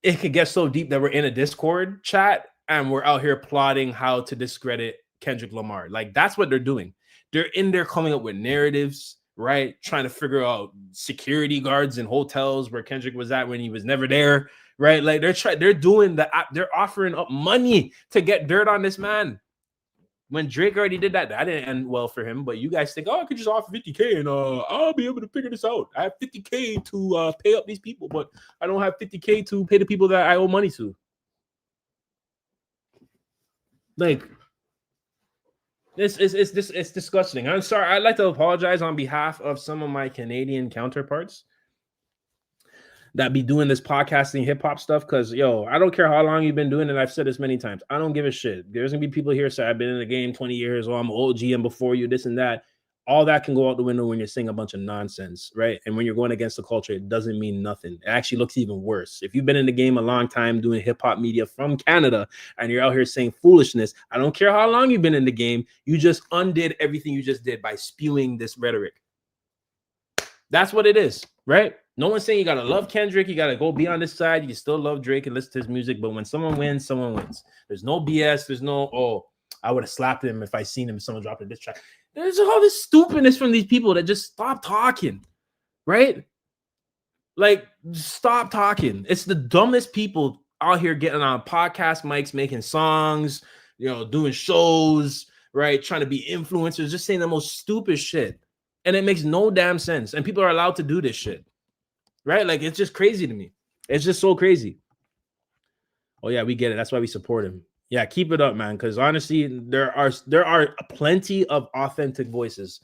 it could get so deep that we're in a Discord chat and we're out here plotting how to discredit Kendrick Lamar. Like, that's what they're doing. They're in there coming up with narratives, right? Trying to figure out security guards in hotels where Kendrick was at when he was never there, right? Like, they're doing they're offering up money to get dirt on this man. When Drake already did that didn't end well for him. But you guys think, I could just offer 50K and I'll be able to figure this out. I have 50K to pay up these people, but I don't have 50K to pay the people that I owe money to. Like, it's disgusting. I'm sorry. I'd like to apologize on behalf of some of my Canadian counterparts that be doing this podcasting hip hop stuff. Because I don't care how long you've been doing it. I've said this many times. I don't give a shit. There's gonna be people here say I've been in the game 20 years, or I'm OG and before you, this and that. All that can go out the window when you're saying a bunch of nonsense, right? And when you're going against the culture, it doesn't mean nothing. It actually looks even worse. If you've been in the game a long time doing hip hop media from Canada and you're out here saying foolishness, I don't care how long you've been in the game, you just undid everything you just did by spewing this rhetoric. That's what it is, right? No one's saying you got to love Kendrick. You got to go be on this side. You can still love Drake and listen to his music. But when someone wins, someone wins. There's no BS. There's no, I would have slapped him if I seen him if someone dropped a diss track. There's all this stupidness from these people that just stop talking, right? Like, stop talking. It's the dumbest people out here getting on podcast mics, making songs, doing shows, right? Trying to be influencers, just saying the most stupid shit. And it makes no damn sense. And people are allowed to do this shit, right? Like, it's just crazy to me. It's just so crazy. Oh, yeah, we get it. That's why we support him. Yeah, keep it up, man. Because honestly, there are plenty of authentic voices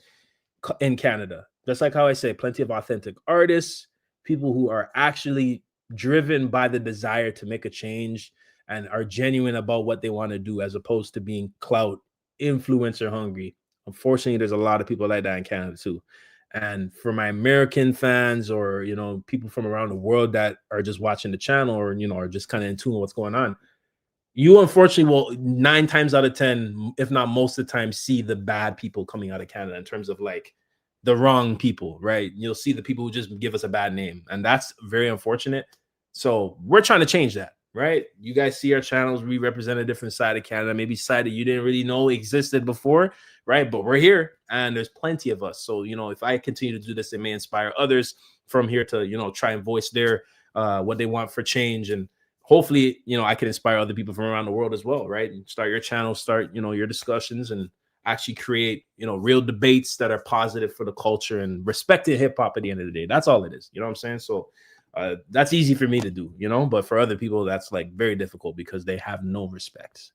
in Canada. Just like how I say, plenty of authentic artists, people who are actually driven by the desire to make a change and are genuine about what they want to do, as opposed to being clout influencer hungry. Unfortunately, there's a lot of people like that in Canada too. And for my American fans, or people from around the world that are just watching the channel, or are just kind of in tune with what's going on, you unfortunately will 9 times out of 10, if not most of the time, see the bad people coming out of Canada in terms of like the wrong people, right? You'll see the people who just give us a bad name, and that's very unfortunate. So we're trying to change that, right? You guys see our channels, we represent a different side of Canada, maybe side that you didn't really know existed before, right? But we're here, and there's plenty of us. So if I continue to do this, it may inspire others from here to try and voice their what they want for change. And hopefully, I can inspire other people from around the world as well, right? And start your channel, start, your discussions, and actually create, real debates that are positive for the culture and respecting hip hop at the end of the day. That's all it is. You know what I'm saying? So that's easy for me to do, but for other people, that's like very difficult because they have no respect.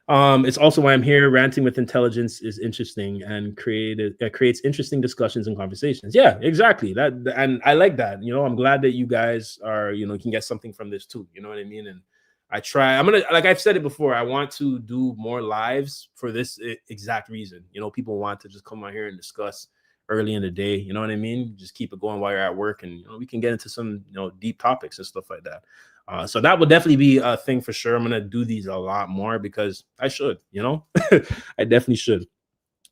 It's also why I'm here. Ranting with intelligence is interesting and creates interesting discussions and conversations. Yeah, exactly. And I like that. I'm glad that you guys are, can get something from this too. You know what I mean? And I'm gonna, like I've said it before, I want to do more lives for this exact reason. People want to just come out here and discuss early in the day. You know what I mean? Just keep it going while you're at work, and we can get into some deep topics and stuff like that. So that would definitely be a thing for sure. I'm gonna do these a lot more because I should, I definitely should.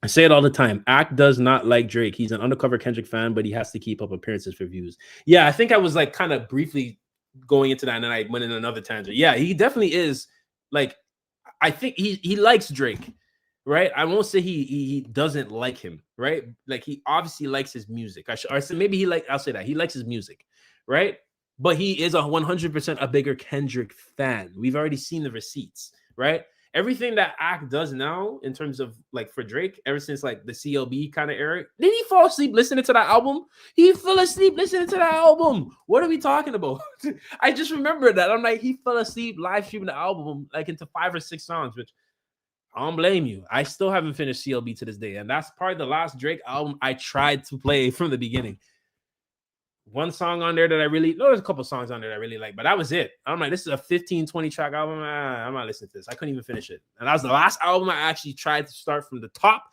I say it all the time. Act does not like Drake. He's an undercover Kendrick fan, but he has to keep up appearances for views. Yeah, I think I was like kind of briefly going into that, and then I went in another tangent. Yeah, he definitely is. Like, I think he likes Drake, right? I won't say he doesn't like him, right? Like, he obviously likes his music. Or so maybe I'll say that he likes his music, right? But he is a 100% a bigger Kendrick fan. We've already seen the receipts, right? Everything that Act does now in terms of like for Drake, ever since like the CLB kind of era, did he fall asleep listening to that album? He fell asleep listening to that album. What are we talking about? I just remember that. I'm like, he fell asleep live streaming the album like into 5 or 6 songs, which I don't blame you. I still haven't finished CLB to this day, and that's probably the last Drake album I tried to play from the beginning. One song on there that I really, no, there's a couple songs on there that I really like, but that was it. I'm like, this is a 15, 20 track album. I'm not listening to this. I couldn't even finish it. And that was the last album I actually tried to start from the top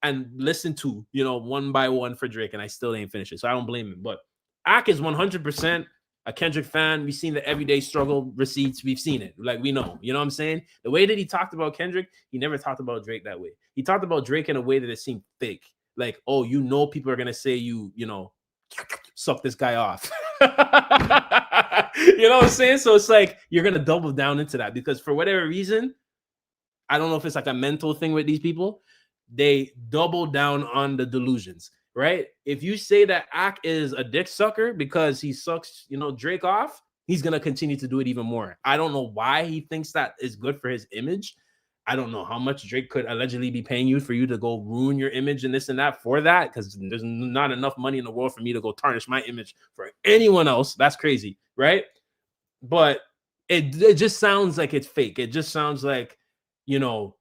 and listen to, you know, one by one for Drake, and I still ain't finished it. So I don't blame him. But Ak is 100% a Kendrick fan. We've seen the everyday struggle receipts. We've seen it. Like, we know. You know what I'm saying? The way that he talked about Kendrick, he never talked about Drake that way. He talked about Drake in a way that it seemed fake. Like, oh, you know, people are going to say you know, suck this guy off. You know what I'm saying? So it's like you're gonna double down into that because for whatever reason, I don't know if it's like a mental thing with these people, they double down on the delusions, right? If you say that Ak is a dick sucker because he sucks, you know, Drake off, he's gonna continue to do it even more. I don't know why he thinks that is good for his image. I don't know how much Drake could allegedly be paying you for you to go ruin your image and this and that for that, because there's not enough money in the world for me to go tarnish my image for anyone else. That's crazy, right? But it just sounds like it's fake. It just sounds like, you know,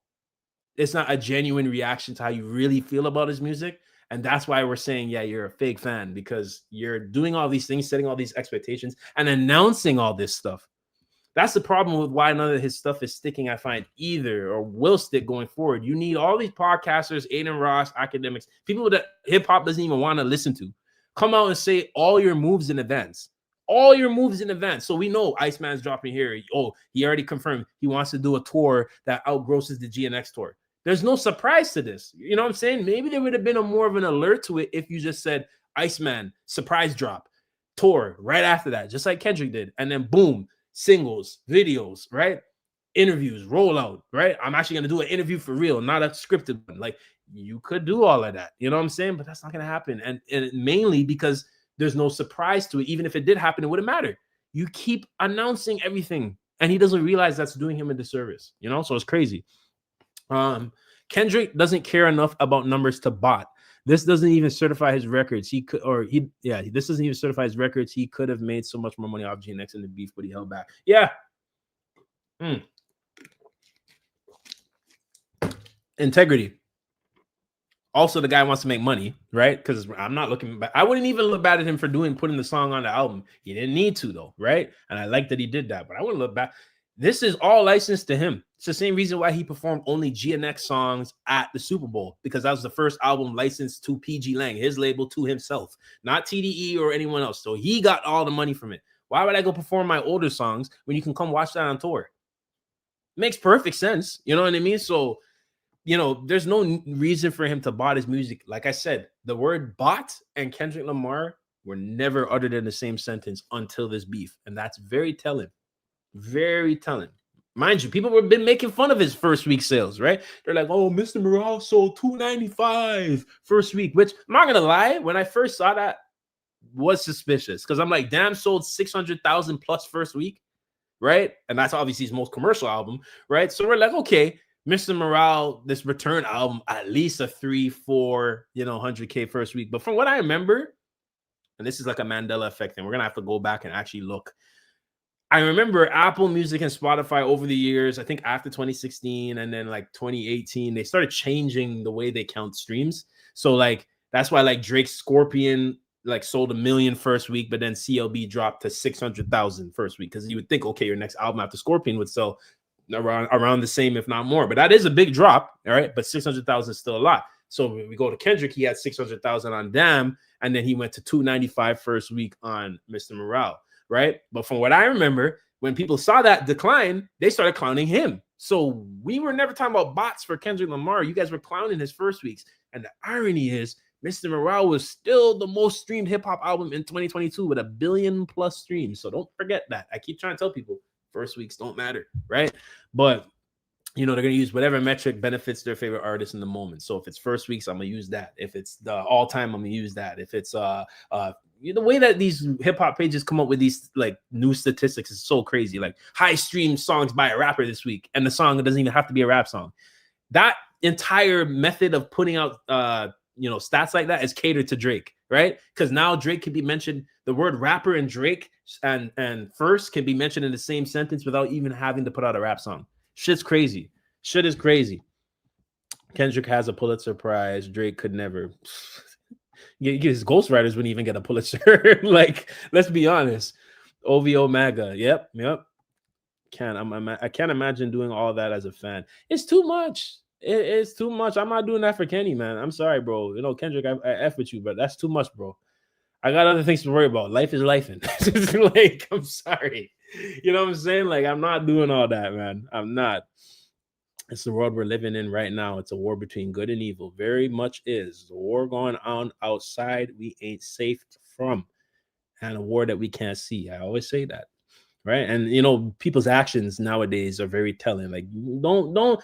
it's not a genuine reaction to how you really feel about his music. And that's why we're saying, yeah, you're a fake fan, because you're doing all these things, setting all these expectations and announcing all this stuff. That's the problem with why none of his stuff is sticking, I find, either, or will stick going forward. You need all these podcasters, Aiden Ross, academics, people that hip hop doesn't even want to listen to, come out and say all your moves in advance. All your moves in advance. So we know Iceman's dropping here. Oh, he already confirmed he wants to do a tour that outgrosses the GNX tour. There's no surprise to this. You know what I'm saying? Maybe there would have been a more of an alert to it if you just said Iceman, surprise drop, tour right after that, just like Kendrick did. And then boom, singles, videos, right? Interviews, rollout, right? I'm actually going to do an interview for real, not a scripted one. Like, you could do all of that, you know what I'm saying? But that's not going to happen. And mainly because there's no surprise to it. Even if it did happen, it wouldn't matter. You keep announcing everything, and he doesn't realize that's doing him a disservice, you know? So it's crazy. Kendrick doesn't care enough about numbers to bot. This doesn't even certify his records. This doesn't even certify his records. He could have made so much more money off GNX and the beef, but he held back. Yeah. Integrity. Also, the guy wants to make money, right? Because I'm not looking back. I wouldn't even look bad at him for putting the song on the album. He didn't need to, though, right? And I like that he did that, but I wouldn't look back. This is all licensed to him. It's the same reason why he performed only GNX songs at the Super Bowl, because that was the first album licensed to PG Lang, his label, to himself, not TDE or anyone else. So he got all the money from it. Why would I go perform my older songs when you can come watch that on tour? Makes perfect sense. You know what I mean? So, you know, there's no reason for him to bot his music. Like I said, the word bot and Kendrick Lamar were never uttered in the same sentence until this beef. And that's very telling. Very telling. Mind you, people have been making fun of his first week sales, right? They're like, oh, Mr. Morale sold 295 first week, which I'm not gonna lie, when I first saw that, was suspicious, because I'm like, damn, sold 600,000 plus first week, right? And that's obviously his most commercial album, right? So we're like, okay, Mr. Morale, this return album, at least a 3-4, 100K first week. But from what I remember, and this is like a Mandela effect thing, we're gonna have to go back and actually look. I remember Apple Music and Spotify over the years, I think after 2016 and then like 2018, they started changing the way they count streams. So like, that's why like Drake's Scorpion like sold 1 million first week, but then CLB dropped to 600,000 first week. Cause you would think, okay, your next album after Scorpion would sell around the same, if not more, but that is a big drop. All right. But 600,000 is still a lot. So when we go to Kendrick, he had 600,000 on Damn, and then he went to 295 first week on Mr. Morale, right? But from what I remember, when people saw that decline, they started clowning him. So we were never talking about bots for Kendrick Lamar. You guys were clowning his first weeks. And the irony is, Mr. Morale was still the most streamed hip hop album in 2022 with 1 billion plus streams. So don't forget that. I keep trying to tell people first weeks don't matter, right? But they're going to use whatever metric benefits their favorite artist in the moment. So if it's first weeks, I'm going to use that. If it's the all time, I'm going to use that. If it's the way that these hip hop pages come up with these like new statistics is so crazy. Like high streamed songs by a rapper this week, and the song doesn't even have to be a rap song. That entire method of putting out stats like that is catered to Drake, right? Because now Drake can be mentioned, the word rapper and Drake and first can be mentioned in the same sentence without even having to put out a rap song. Shit's crazy. Shit is crazy. Kendrick has a Pulitzer Prize. Drake could never. His ghostwriters wouldn't even get a Pulitzer. Like, let's be honest. OVO MAGA. Yep. I can't imagine doing all that as a fan. It's too much. It's too much. I'm not doing that for Kenny, man. I'm sorry, bro. Kendrick, I F with you, but that's too much, bro. I got other things to worry about. Life is lifing. Like, I'm sorry. You know what I'm saying? Like, I'm not doing all that, man. I'm not. It's the world we're living in right now. It's a war between good and evil. Very much is. The war going on outside we ain't safe from. And a war that we can't see. I always say that. Right? And, people's actions nowadays are very telling. Like, don't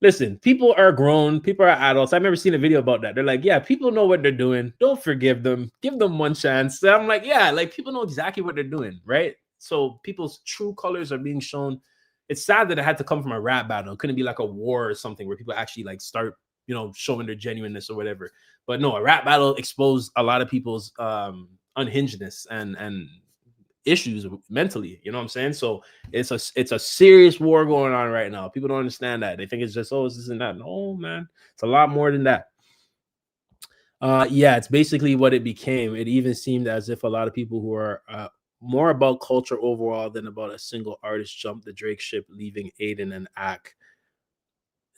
listen, people are grown. People are adults. I've never seen a video about that. They're like, yeah, people know what they're doing. Don't forgive them. Give them one chance. So I'm like, yeah, like people know exactly what they're doing, right? So people's true colors are being shown. It's sad that it had to come from a rap battle. It couldn't be like a war or something where people actually like start, showing their genuineness or whatever. But no, a rap battle exposed a lot of people's unhingedness and issues mentally, you know what I'm saying? So it's a serious war going on right now. People don't understand that. They think it's just it's this and that. No, man, it's a lot more than that. It's basically what it became. It even seemed as if a lot of people who are more about culture overall than about a single artist jumped the Drake ship, leaving Aiden and Ak.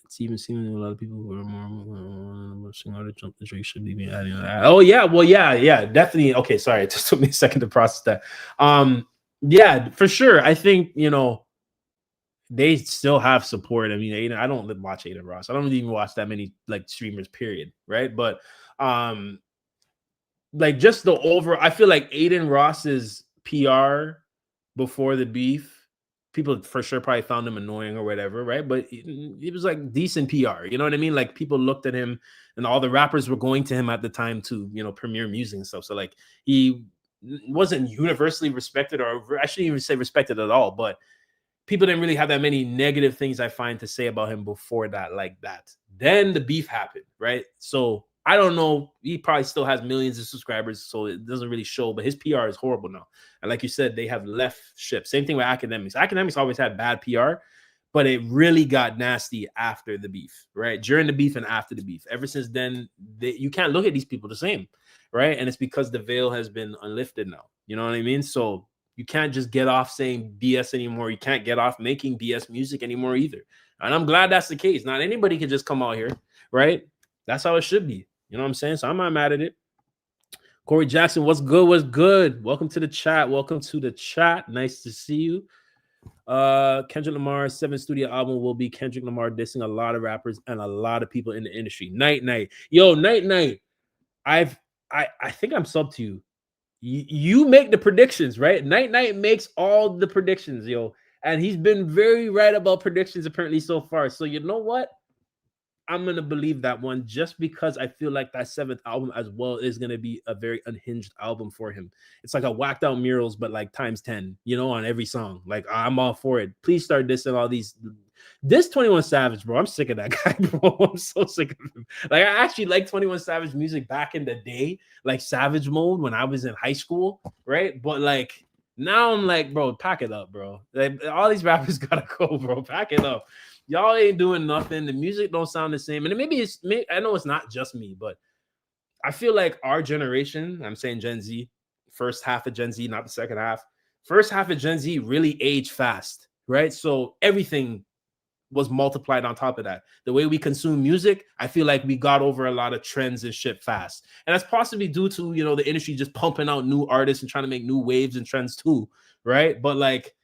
It's even seeming a lot of people who are more single artist jumped the Drake ship, leaving Aiden and Ak. Oh yeah, well yeah, definitely. Okay, sorry, it just took me a second to process that. Yeah, for sure. I think they still have support. I mean, Aiden, I don't watch Aiden Ross. I don't even watch that many like streamers, period. Right, but like just the over, I feel like Aiden Ross's PR before the beef, people for sure probably found him annoying or whatever, right? But it was like decent PR, you know what I mean? Like people looked at him, and all the rappers were going to him at the time to premiere music and stuff. So like he wasn't universally respected, or I shouldn't even say respected at all, but people didn't really have that many negative things I find to say about him before that, like that. Then the beef happened, right? So I don't know. He probably still has millions of subscribers, so it doesn't really show, but his PR is horrible now. And like you said, they have left ship. Same thing with Academics. Academics always had bad PR, but it really got nasty after the beef, right? During the beef and after the beef. Ever since then, you can't look at these people the same, right? And it's because the veil has been unlifted now. You know what I mean? So you can't just get off saying BS anymore. You can't get off making BS music anymore either. And I'm glad that's the case. Not anybody can just come out here, right? That's how it should be. You know what I'm saying? So I'm not mad at it. Corey Jackson, what's good? What's good? Welcome to the chat. Welcome to the chat. Nice to see you. Kendrick Lamar's 7th studio album will be Kendrick Lamar dissing a lot of rappers and a lot of people in the industry. Night. Yo, Night. I think I'm sub to you. You make the predictions, right? Night makes all the predictions, yo. And he's been very right about predictions apparently so far. So you know what? I'm going to believe that one just because I feel like that 7th album as well is going to be a very unhinged album for him. It's like a whacked out murals, but like times 10, on every song. Like, I'm all for it. Please start dissing all these. This 21 Savage, bro. I'm sick of that guy, bro. I'm so sick of him. Like, I actually liked 21 Savage music back in the day, like Savage Mode when I was in high school, right? But like, now I'm like, bro, pack it up, bro. Like, all these rappers gotta go, bro. Pack it up. Y'all ain't doing nothing. The music don't sound the same. And maybe I know it's not just me, but I feel like our generation, I'm saying Gen Z, first half of Gen Z, not the second half. First half of Gen Z really aged fast, right? So everything was multiplied on top of that. The way we consume music, I feel like we got over a lot of trends and shit fast. And that's possibly due to, you know, the industry just pumping out new artists and trying to make new waves and trends too, right? But like,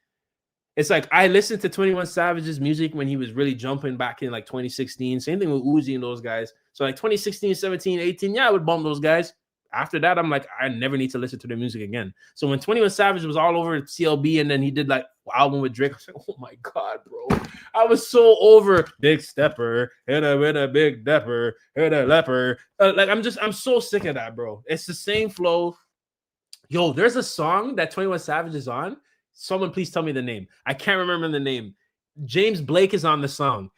it's like I listened to 21 Savage's music when he was really jumping back in like 2016. Same thing with Uzi and those guys. So like 2016, 17, 18, yeah, I would bump those guys. After that, I'm like, I never need to listen to their music again. So when 21 Savage was all over CLB and then he did like album with Drake, I was like, oh my God, bro. I was so over Big Stepper, hit a big depper, hit a leper. Like I'm so sick of that, bro. It's the same flow. Yo, there's a song that 21 Savage is on. Someone please tell me the name. I can't remember the name. James Blake is on the song.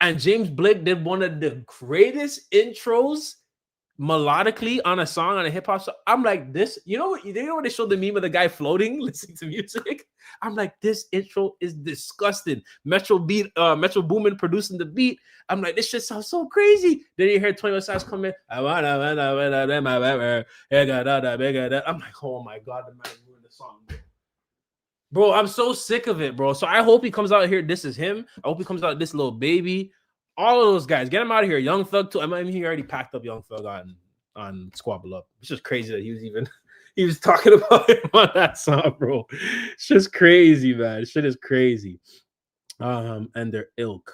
And James Blake did one of the greatest intros melodically on a song, on a hip-hop song. I'm like, this, you know when they showed the meme of the guy floating, listening to music? I'm like, this intro is disgusting. Metro Boomin producing the beat. I'm like, this shit sounds so crazy. Then you hear 21 Savage come in. I'm like, oh my God, the man ruined the song. Bro, I'm so sick of it, bro. So I hope he comes out here. This is him. I hope he comes out this little baby. All of those guys, get him out of here. Young Thug too. I mean, he already packed up Young Thug on Squabble Up. It's just crazy that he was talking about him on that song, bro. It's just crazy, man. Shit is crazy. And their ilk.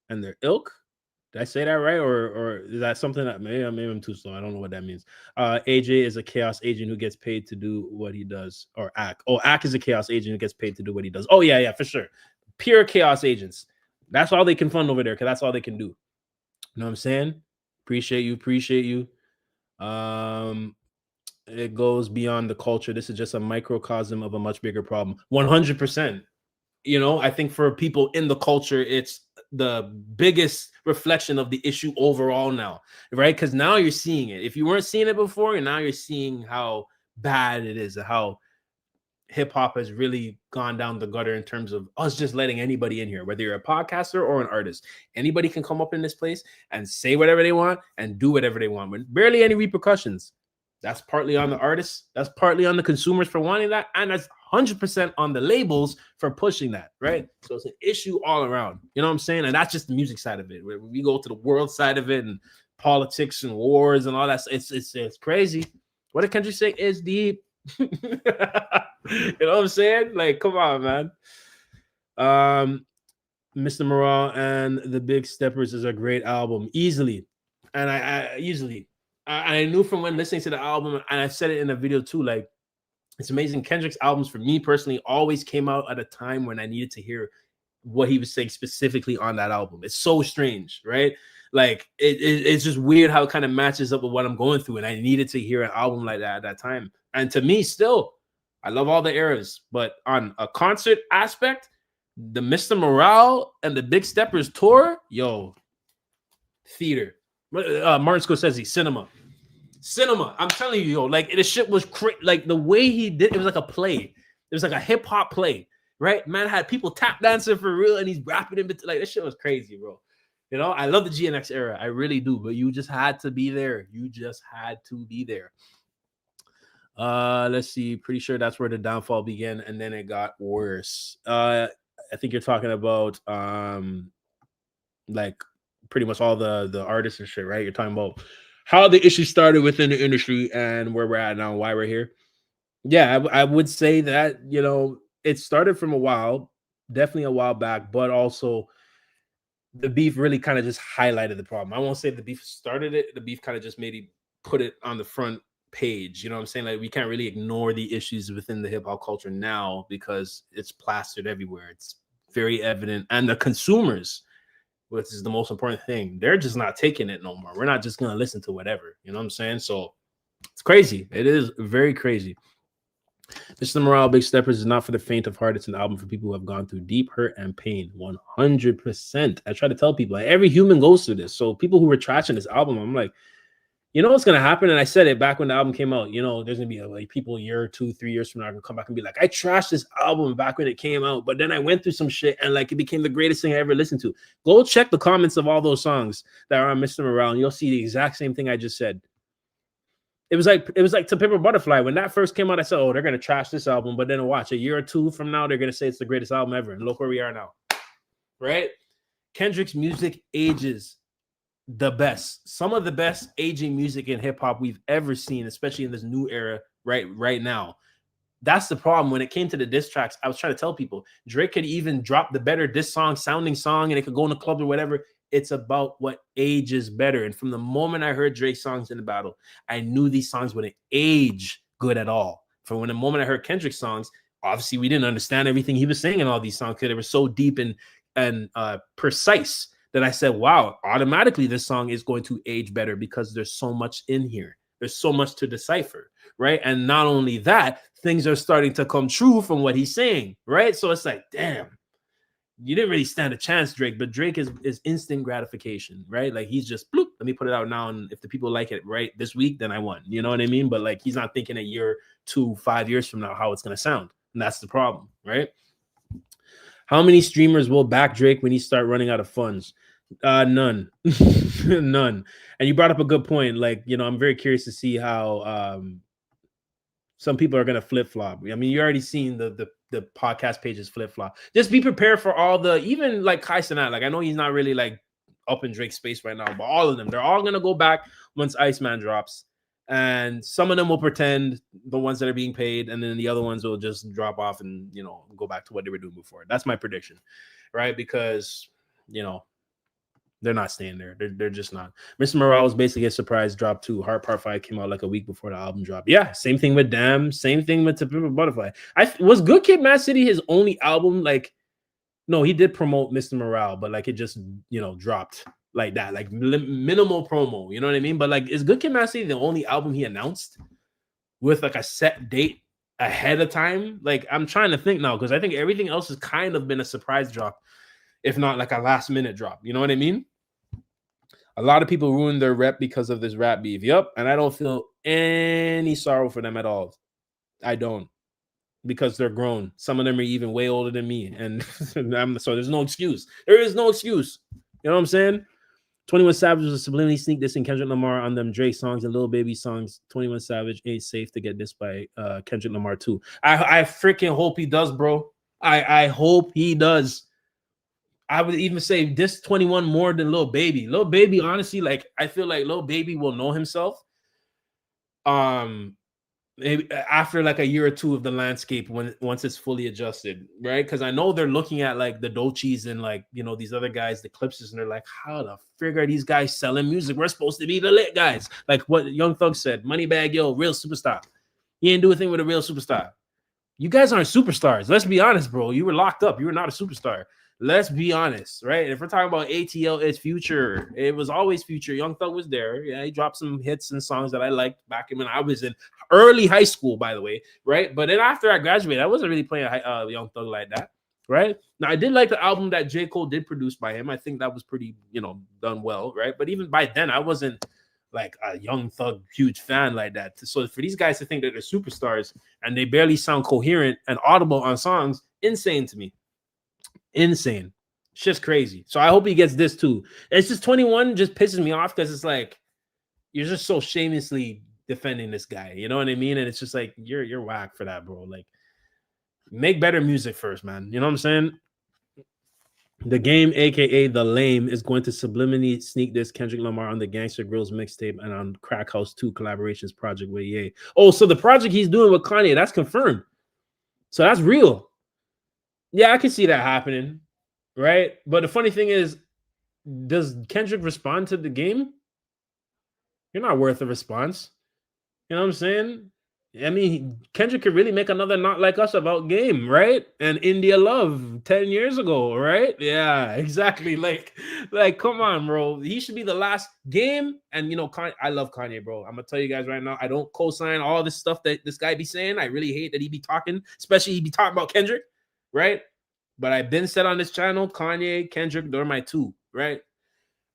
Did I say that right, or is that something that maybe I'm too slow? I don't know what that means. AJ is a chaos agent who gets paid to do what he does, or Ak. Oh, Ak is a chaos agent who gets paid to do what he does. Oh yeah, for sure. Pure chaos agents. That's all they can fund over there, because that's all they can do. You know what I'm saying? Appreciate you. It goes beyond the culture. This is just a microcosm of a much bigger problem. 100%. You know, I think for people in the culture, it's the biggest reflection of the issue overall now, right? Because now you're seeing it. If you weren't seeing it before, and now you're seeing how bad it is, and how hip-hop has really gone down the gutter in terms of us just letting anybody in here, whether you're a podcaster or an artist. Anybody can come up in this place and say whatever they want and do whatever they want with barely any repercussions. That's partly on the artists, that's partly on the consumers for wanting that, and that's 100% on the labels for pushing that, right? So it's an issue all around. You know what I'm saying? And that's just the music side of it. When we go to the world side of it and politics and wars and all that, it's crazy. What did Kendrick say? Is deep. You know what I'm saying? Like, come on, man. Mr. Morale and the Big Steppers is a great album, easily. And I knew from when listening to the album, and I said it in a video too, like, it's amazing. Kendrick's albums, for me personally, always came out at a time when I needed to hear what he was saying specifically on that album. It's so strange, right? Like, it's just weird how it kind of matches up with what I'm going through, and I needed to hear an album like that at that time. And to me, still, I love all the eras, but on a concert aspect, the Mr. Morale and the Big Steppers tour, yo, theater. Martin Scorsese, cinema. I'm telling you, yo, like, the shit was like the way he did it was like a play. It was like a hip hop play, right? Man had people tap dancing for real, and he's rapping in between. Like, this shit was crazy, bro. You know, I love the GNX era, I really do, but you just had to be there. Let's see. Pretty sure that's where the downfall began, and then it got worse. I think you're talking about like pretty much all the artists and shit, right? You're talking about how the issue started within the industry and where we're at now, why we're here. Yeah, I would say that, you know, it started from definitely a while back, but also the beef really kind of just highlighted the problem. I won't say the beef started it. The beef kind of just maybe put it on the front page. You know what I'm saying? Like, we can't really ignore the issues within the hip hop culture now because it's plastered everywhere. It's very evident. And the consumers, which is the most important thing, they're just not taking it no more. We're not just going to listen to whatever. You know what I'm saying? So it's crazy. It is very crazy. Mr. Morale, Big Steppers is not for the faint of heart. It's an album for people who have gone through deep hurt and pain. 100%. I try to tell people, like, every human goes through this. So people who were trashing this album, I'm like, you know what's going to happen? And I said it back when the album came out, you know, there's going to be like people a year, 2, 3 years from now are going to come back and be like, I trashed this album back when it came out, but then I went through some shit and like it became the greatest thing I ever listened to. Go check the comments of all those songs that are on Mr. Morale, and you'll see the exact same thing I just said. It was like To Pimp a Butterfly. When that first came out, I said, oh, they're going to trash this album. But then watch, a year or two from now, they're going to say it's the greatest album ever. And look where we are now. right? Kendrick's music ages the best. Some of the best aging music in hip hop we've ever seen, especially in this new era, right now. That's the problem. When it came to the diss tracks, I was trying to tell people Drake could even drop the better diss song, sounding song, and it could go in the club or whatever. It's about what ages better. And from the moment I heard Drake songs in the battle, I knew these songs wouldn't age good at all. From when the moment I heard Kendrick songs, obviously we didn't understand everything he was saying in all these songs because they were so deep and precise that I said, wow, automatically this song is going to age better because there's so much in here. There's so much to decipher, right? And not only that, things are starting to come true from what he's saying, right? So it's like, damn, you didn't really stand a chance, Drake. But Drake is instant gratification, right? Like he's just bloop, let me put it out now, and if the people like it right this week, then I won. You know what I mean? But like he's not thinking a year, 2, 5 years from now how it's gonna sound, and that's the problem, right? How many streamers will back Drake when he start running out of funds? None. None. And you brought up a good point. Like, you know, I'm very curious to see how some people are gonna flip-flop. I mean, you already seen the podcast pages flip-flop. Just be prepared for all the, even like Kai Cenat. Like, I know he's not really like up in Drake's space right now, but all of them, they're all gonna go back once Iceman drops. And some of them will pretend, the ones that are being paid, and then the other ones will just drop off and, you know, go back to what they were doing before. That's my prediction, right? Because, you know, they're not staying there. They're just not. Mr. Morale was basically a surprise drop too. Heart Part 5 came out like a week before the album dropped. Yeah, same thing with Damn. Same thing with To Pimp a Butterfly. Was Good Kid, Mad City his only album? Like, no, he did promote Mr. Morale, but like it just, you know, dropped like that, like minimal promo. You know what I mean? But like, is Good Kid, Mad City the only album he announced with like a set date ahead of time? Like, I'm trying to think now because I think everything else has kind of been a surprise drop, if not like a last minute drop. You know what I mean? A lot of people ruined their rep because of this rap beef. Yep. And I don't feel any sorrow for them at all. I don't. Because they're grown. Some of them are even way older than me. And so there's no excuse. There is no excuse. You know what I'm saying? 21 Savage was a subliminally sneak this in Kendrick Lamar on them Drake songs and Lil Baby songs. 21 Savage ain't safe to get this by Kendrick Lamar too. I freaking hope he does, bro. I hope he does. I would even say this 21 more than Lil Baby. Lil Baby, honestly, like I feel like Lil Baby will know himself. Maybe after like a year or two of the landscape once it's fully adjusted, right? Because I know they're looking at like the Dolces and like, you know, these other guys, the Clipses, and they're like, how the frig are these guys selling music? We're supposed to be the lit guys. Like what Young Thug said, Moneybag Yo, real superstar. He didn't do a thing with a real superstar. You guys aren't superstars. Let's be honest, bro. You were locked up. You were not a superstar. Let's be honest, right? If we're talking about ATL, it's Future. It was always Future. Young Thug was there. Yeah, he dropped some hits and songs that I liked back when I was in early high school, by the way, right? But then after I graduated, I wasn't really playing Young Thug like that, right? Now, I did like the album that J. Cole did produce by him. I think that was pretty, you know, done well, right? But even by then, I wasn't like a Young Thug huge fan like that. So for these guys to think that they're superstars and they barely sound coherent and audible on songs, insane to me. Insane. It's just crazy. So I hope he gets this too. It's just 21 just pisses me off because it's like you're just so shamelessly defending this guy. You know what I mean? And it's just like you're whack for that, bro. Like make better music first, man. You know what I'm saying? The Game, aka The Lame, is going to subliminally sneak this Kendrick Lamar on the Gangster Grills mixtape and on Crack House 2 collaborations project with Ye. Oh, so the project he's doing with Kanye, that's confirmed. So that's real. Yeah, I can see that happening, right? But the funny thing is, does Kendrick respond to the Game? You're not worth a response. You know what I'm saying? I mean, Kendrick could really make another Not Like Us about Game, right? And India Love 10 years ago, right? Yeah, exactly. Like, come on, bro. He should be the last Game. And, you know, I love Kanye, bro. I'm going to tell you guys right now, I don't co-sign all this stuff that this guy be saying. I really hate that he be talking, especially he be talking about Kendrick, right? But I've been said on this channel, Kanye, Kendrick, they're my two, right?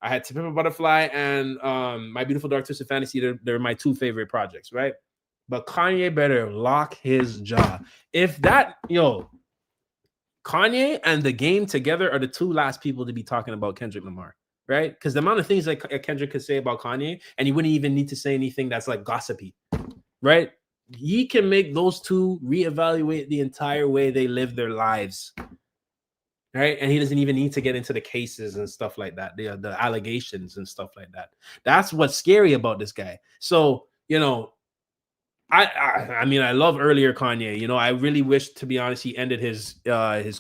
I had To Pimp a Butterfly and My Beautiful Dark Twisted Fantasy. They're my two favorite projects, right? But Kanye better lock his jaw. If that, Kanye and the Game together are the two last people to be talking about Kendrick Lamar, right? Because the amount of things that Kendrick could say about Kanye, and he wouldn't even need to say anything that's like gossipy, right? He can make those two reevaluate the entire way they live their lives. right? And he doesn't even need to get into the cases and stuff like that, the allegations and stuff like that. That's what's scary about this guy. So, you know, I mean, I love earlier Kanye. You know, I really wish, to be honest, he ended his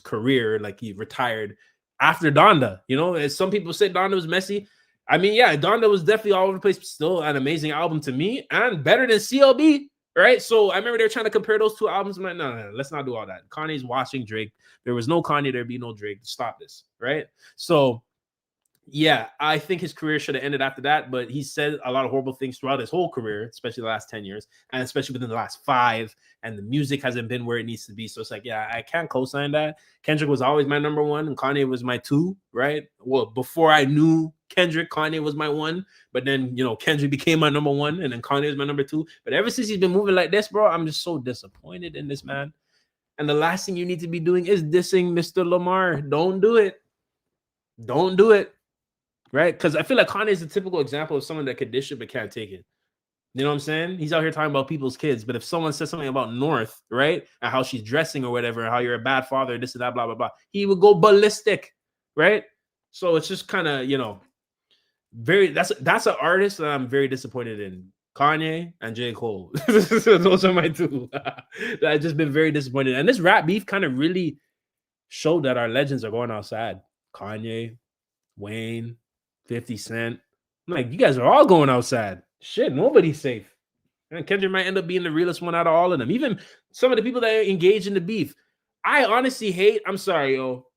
career, like he retired after Donda. You know, as some people say Donda was messy. I mean, yeah, Donda was definitely all over the place, but still an amazing album to me and better than CLB. Right. So I remember they were trying to compare those two albums. I'm like, no, let's not do all that. Kanye's watching Drake. There was no Kanye, there'd be no Drake. Stop this. Right. So yeah, I think his career should have ended after that, but he said a lot of horrible things throughout his whole career, especially the last 10 years, and especially within the last 5, and the music hasn't been where it needs to be. So it's like, yeah, I can't co-sign that. Kendrick was always my number 1, and Kanye was my 2, right? Well, before I knew Kendrick, Kanye was my 1, but then, you know, Kendrick became my number 1, and then Kanye was my number 2. But ever since he's been moving like this, bro, I'm just so disappointed in this man. And the last thing you need to be doing is dissing Mr. Lamar. Don't do it. Don't do it. Right? Because I feel like Kanye is a typical example of someone that could dish it but can't take it. You know what I'm saying? He's out here talking about people's kids, but if someone says something about North, right, and how she's dressing or whatever, how you're a bad father, this and that, blah, blah, blah, he would go ballistic, right? So it's just kind of, you know, that's an artist that I'm very disappointed in. Kanye and J. Cole. Those are my 2 that I've just been very disappointed. And this rap beef kind of really showed that our legends are going outside. Kanye, Wayne, 50 Cent. I'm like, you guys are all going outside. Shit, nobody's safe. And Kendrick might end up being the realest one out of all of them. Even some of the people that engage in the beef. I honestly hate, I'm sorry, yo.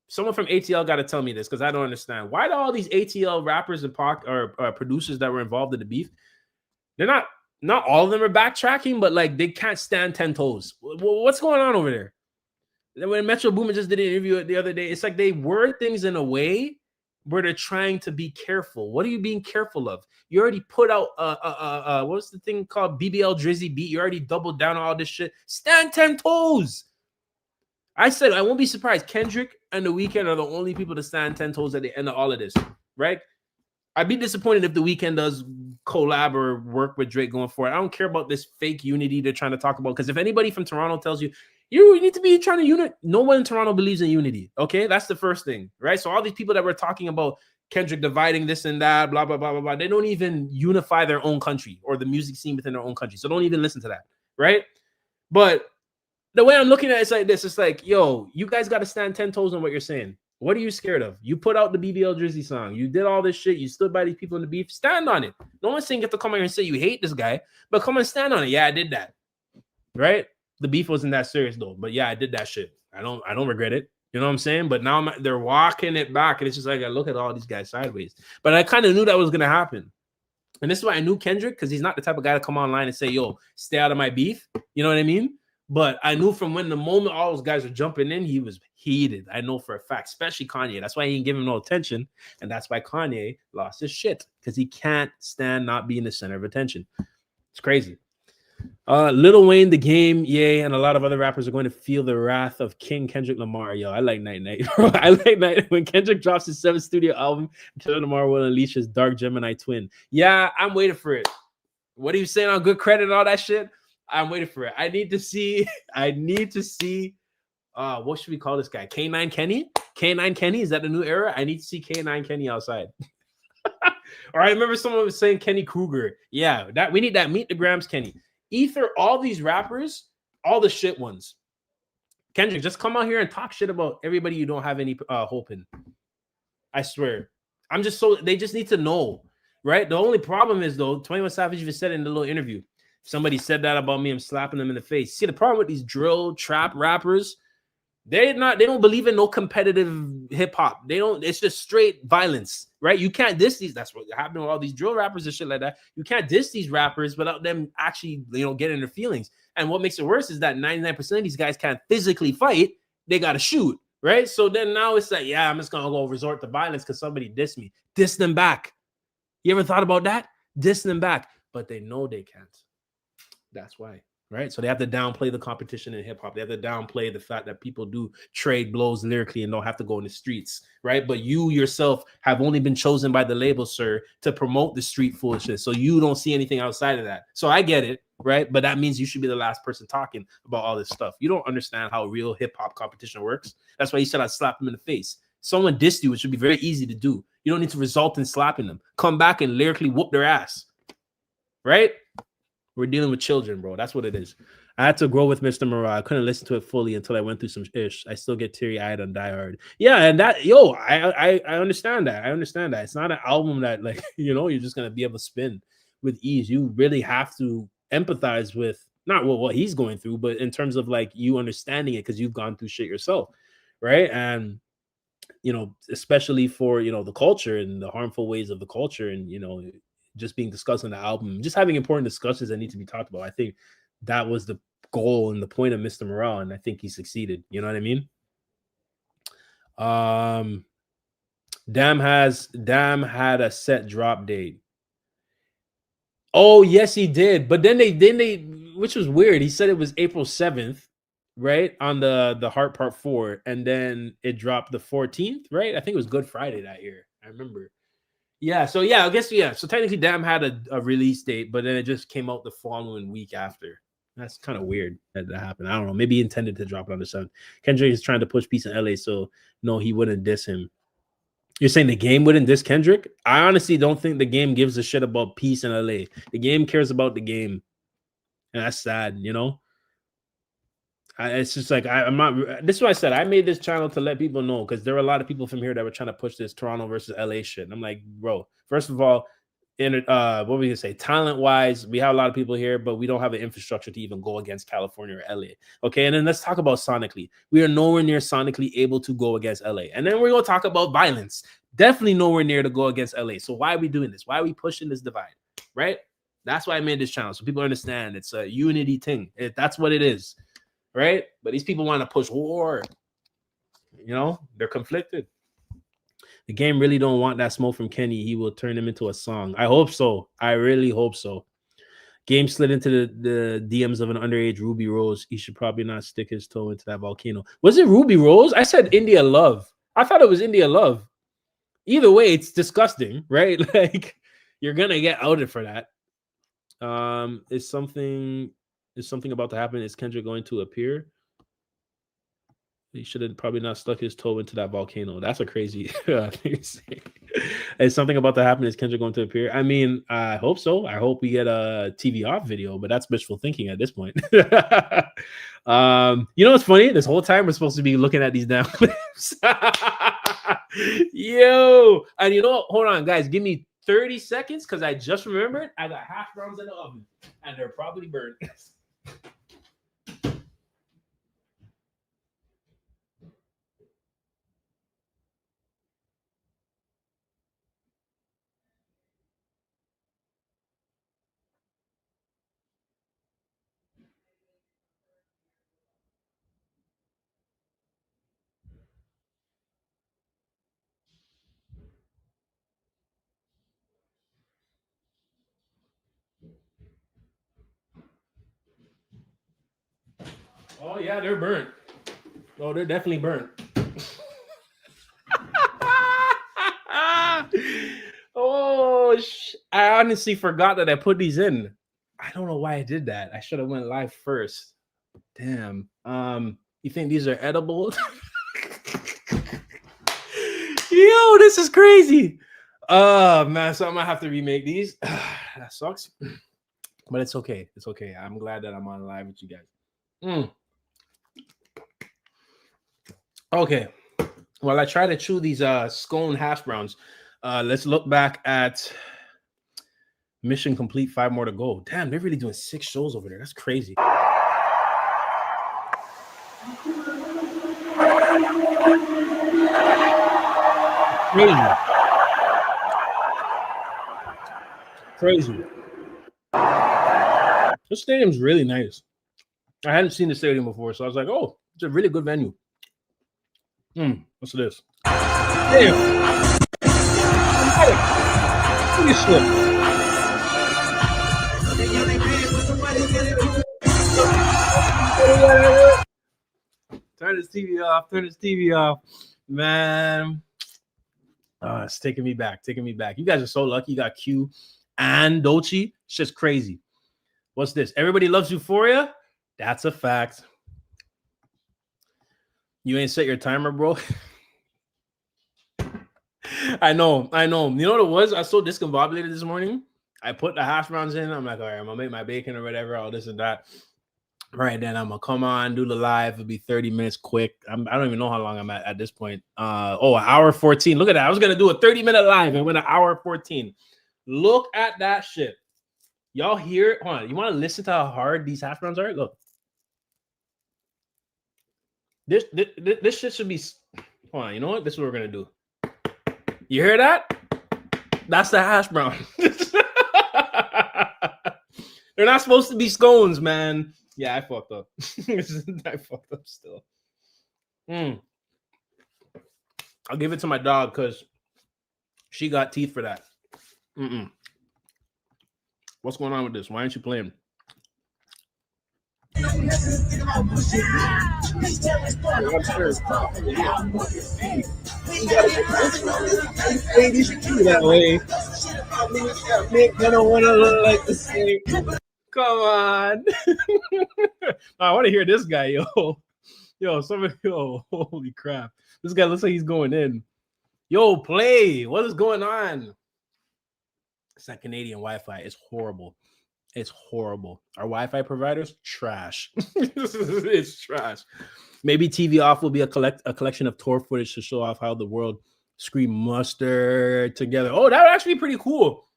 Someone from ATL got to tell me this because I don't understand. Why do all these ATL rappers and producers that were involved in the beef, they're not all of them are backtracking, but like they can't stand 10 toes. What's going on over there? When Metro Boomin just did an interview the other day, it's like they word things in a way where they're trying to be careful. What are you being careful of? You already put out what's the thing called BBL Drizzy beat? You already doubled down on all this shit. Stand 10 toes. I said I won't be surprised. Kendrick and The Weeknd are the only people to stand 10 toes at the end of all of this, right? I'd be disappointed if The Weeknd does collab or work with Drake going forward. I don't care about this fake unity they're trying to talk about, because if anybody from Toronto tells you, you need to be trying to unite, no one in Toronto believes in unity, okay? That's the first thing, right? So all these people that were talking about Kendrick dividing this and that, blah, blah, blah, blah, blah, they don't even unify their own country or the music scene within their own country. So don't even listen to that, right? But the way I'm looking at it's like this. It's like, yo, you guys got to stand 10 toes on what you're saying. What are you scared of? You put out the BBL Drizzy song. You did all this shit. You stood by these people in the beef. Stand on it. No one's saying you have to come here and say you hate this guy, but come and stand on it. Yeah, I did that. Right? The beef wasn't that serious though. But yeah, I did that shit. I don't regret it. You know what I'm saying? But now they're walking it back, and it's just like I look at all these guys sideways. But I kind of knew that was gonna happen. And this is why I knew Kendrick, because he's not the type of guy to come online and say, yo, stay out of my beef. You know what I mean? But I knew from when the moment all those guys were jumping in, he was heated. I know for a fact, especially Kanye. That's why he didn't give him no attention. And that's why Kanye lost his shit, because he can't stand not being the center of attention. It's crazy. Lil Wayne, The Game, Ye, and a lot of other rappers are going to feel the wrath of King Kendrick Lamar. Yo, I like Night Night. I like Night. When Kendrick drops his 7th studio album, Kendrick Lamar will unleash his Dark Gemini twin. Yeah, I'm waiting for it. What are you saying on Good Credit and all that shit? I'm waiting for it. I need to see. What should we call this guy? K9 Kenny? K9 Kenny? Is that the new era? I need to see K9 Kenny outside. Or I remember someone was saying Kenny Kruger. Yeah, that we need that Meet the Grams Kenny. Ether, all these rappers, all the shit ones. Kendrick, just come out here and talk shit about everybody you don't have any hope in. I swear. They just need to know, right? The only problem is, though, 21 Savage even said it in the little interview. If somebody said that about me, I'm slapping them in the face. See, the problem with these drill trap rappers, they don't believe in no competitive hip hop. It's just straight violence, right? You can't diss these. That's what happened with all these drill rappers and shit like that. You can't diss these rappers without them actually, getting their feelings. And what makes it worse is that 99% of these guys can't physically fight. They got to shoot, right? So then now it's like, yeah, I'm just going to go resort to violence because somebody dissed me. Diss them back. You ever thought about that? Diss them back. But they know they can't. That's why. Right, so they have to downplay the competition in hip hop. They have to downplay the fact that people do trade blows lyrically and don't have to go in the streets, right? But you yourself have only been chosen by the label, sir, to promote the street foolishness. So you don't see anything outside of that. So I get it, right? But that means you should be the last person talking about all this stuff. You don't understand how real hip-hop competition works. That's why you said I'd slap him in the face. Someone dissed you, it should be very easy to do. You don't need to result in slapping them. Come back and lyrically whoop their ass, right? We're dealing with children, bro. That's what it is. I had to grow with Mr. Morale. I couldn't listen to it fully until I went through some ish. I still get teary-eyed on Die Hard. Yeah, and that, I understand that. I understand that. It's not an album that, like, you're just gonna be able to spin with ease. You really have to empathize with not what he's going through, but in terms of like you understanding it because you've gone through shit yourself, right? And especially for the culture and the harmful ways of the culture, and just being discussed on the album, just having important discussions that need to be talked about. I think that was the goal and the point of Mr. Morale, and I think he succeeded. You know what I mean? Damn had a set drop date. Oh yes, he did. But then they, which was weird. He said it was April 7th, right, on the Heart Part 4, and then it dropped the 14th, right? I think it was Good Friday that year. I remember. Yeah, so I guess so technically Damn had a release date, but then it just came out the following week after. That's kind of weird that happened. I don't know. Maybe he intended to drop it on the 7th. Kendrick is trying to push peace in LA, so no, he wouldn't diss him. You're saying the game wouldn't diss Kendrick? I honestly don't think the game gives a shit about peace in LA. The game cares about the game, and that's sad. It's just like I'm not. This is what I said. I made this channel to let people know, because there were a lot of people from here that were trying to push this Toronto versus LA shit. And I'm like, bro, first of all, what were we gonna say? Talent wise, we have a lot of people here, but we don't have an infrastructure to even go against California or LA. Okay, and then let's talk about sonically. We are nowhere near sonically able to go against LA. And then we're gonna talk about violence. Definitely nowhere near to go against LA. So why are we doing this? Why are we pushing this divide? Right? That's why I made this channel, so people understand it's a unity thing. That's what it is. Right? But these people want to push war. They're conflicted. The game really don't want that smoke from Kenny. He will turn him into a song. I hope so. I really hope so. Game slid into the DMs of an underage Ruby Rose. He should probably not stick his toe into that volcano. Was it Ruby Rose? I said India Love. I thought it was India Love. Either way, it's disgusting, right? Like, you're gonna get outed for that. Is something about to happen? Is Kendrick going to appear? He should have probably not stuck his toe into that volcano. That's a crazy thing to say. Is something about to happen? Is Kendrick going to appear? I mean, I hope so. I hope we get a TV off video, but that's wishful thinking at this point. What's funny? This whole time we're supposed to be looking at these damn clips. Yo, and hold on, guys, give me 30 seconds because I just remembered I got hash browns in the oven and they're probably burnt. Oh yeah, they're burnt. Oh, they're definitely burnt. I honestly forgot that I put these in. I don't know why I did that. I should have went live first. Damn. You think these are edible? Yo, this is crazy. Man, so I might have to remake these. That sucks. But it's okay. It's okay. I'm glad that I'm on live with you guys. Okay. While I try to chew these scone hash browns, let's look back at Mission Complete. 5 more to go. Damn, they're really doing 6 shows over there. That's crazy. Crazy. This stadium's really nice. I hadn't seen the stadium before, so I was like, oh, it's a really good venue. What's this? Damn. Turn this TV off. Turn this TV off. Man. It's taking me back. You guys are so lucky. You got Q and Dolce. It's just crazy. What's this? Everybody loves Euphoria? That's a fact. You ain't set your timer, bro. I know. You know what it was? I was so discombobulated this morning. I put the hash browns in. I'm like, all right, I'm gonna make my bacon or whatever, all this and that. Right, then I'm gonna come on, do the live. It'll be 30 minutes quick. I don't even know how long I'm at this point. An hour 14. Look at that. I was gonna do a 30-minute live and went an hour 14. Look at that shit. Y'all hear it? Hold on. You want to listen to how hard these hash browns are? Look. This shit should be. Hold on. You know what? This is what we're gonna do. You hear that? That's the hash brown. They're not supposed to be scones, man. Yeah, I fucked up. I fucked up still. I'll give it to my dog because she got teeth for that. What's going on with this? Why aren't you playing? That way. I don't want to look like the same. Come on. I want to hear this guy, yo. Holy crap. This guy looks like he's going in. Yo, play. What is going on? It's that Canadian Wi-Fi. It's horrible. It's horrible. Our Wi-Fi providers, trash. It's trash. Maybe TV Off will be a collection of tour footage to show off how the world scream mustard together. Oh, that would actually be pretty cool.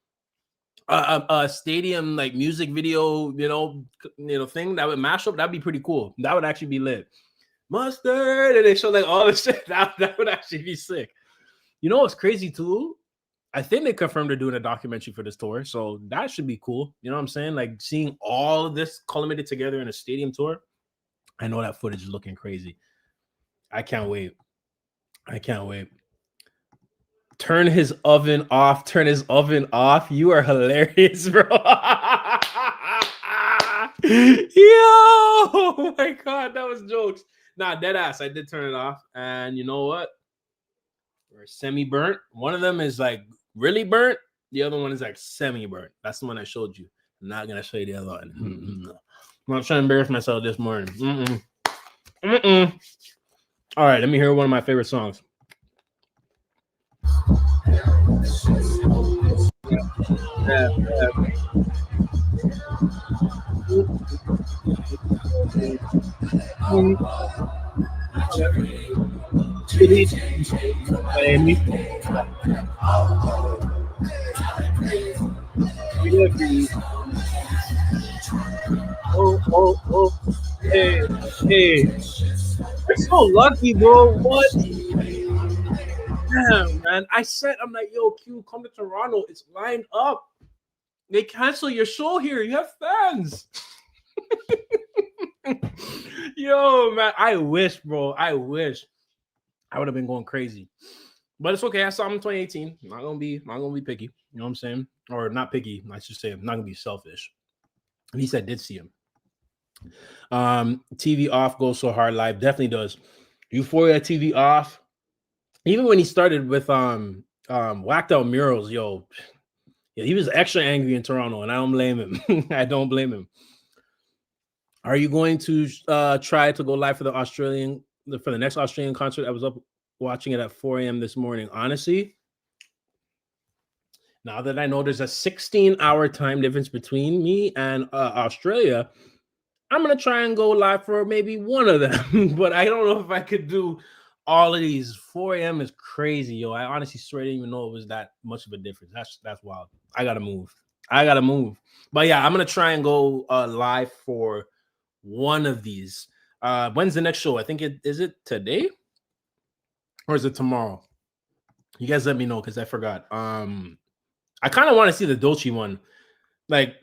A stadium like music video, thing that would mash up. That'd be pretty cool. That would actually be lit. Mustard, and they show like all this shit. That would actually be sick. You know what's crazy too? I think they confirmed they're doing a documentary for this tour, so that should be cool. You know what I'm saying? Like seeing all of this culminated together in a stadium tour. I know that footage is looking crazy. I can't wait. Turn his oven off. You are hilarious, bro. Yo, oh my God, that was jokes. Nah, dead ass. I did turn it off. And you know what? We're semi-burnt. One of them is like really burnt. The other one is like semi-burnt. That's the one I showed you. I'm not going to show you the other one. I'm not trying to embarrass myself this morning. All right, let me hear one of my favorite songs. Oh, hey. You're so lucky, bro. What? Damn, man. I'm like, yo, Q, come to Toronto. It's lined up. They cancel your show here. You have fans. Yo, man. I wish, bro. I wish I would have been going crazy. But it's okay. I saw him in 2018. I'm not gonna be picky. You know what I'm saying? Or not picky. I should say I'm not gonna be selfish. At least I did see him. TV Off goes so hard live. Definitely does. Euphoria TV Off. Even when he started with Whacked Out Murals, yo, yeah, he was extra angry in Toronto, and I don't blame him. I don't blame him. Are you going to try to go live for the next Australian concert? I was up watching it at 4 a.m. this morning. Honestly, now that I know there's a 16-hour time difference between me and Australia, I'm going to try and go live for maybe one of them. But I don't know if I could do all of these. 4 a.m. is crazy, yo. I honestly swear I didn't even know it was that much of a difference. That's wild. I got to move. But yeah, I'm going to try and go live for one of these. When's the next show? I think is it today? Or is it tomorrow? You guys let me know because I forgot. I kind of want to see the Dolce one. Like,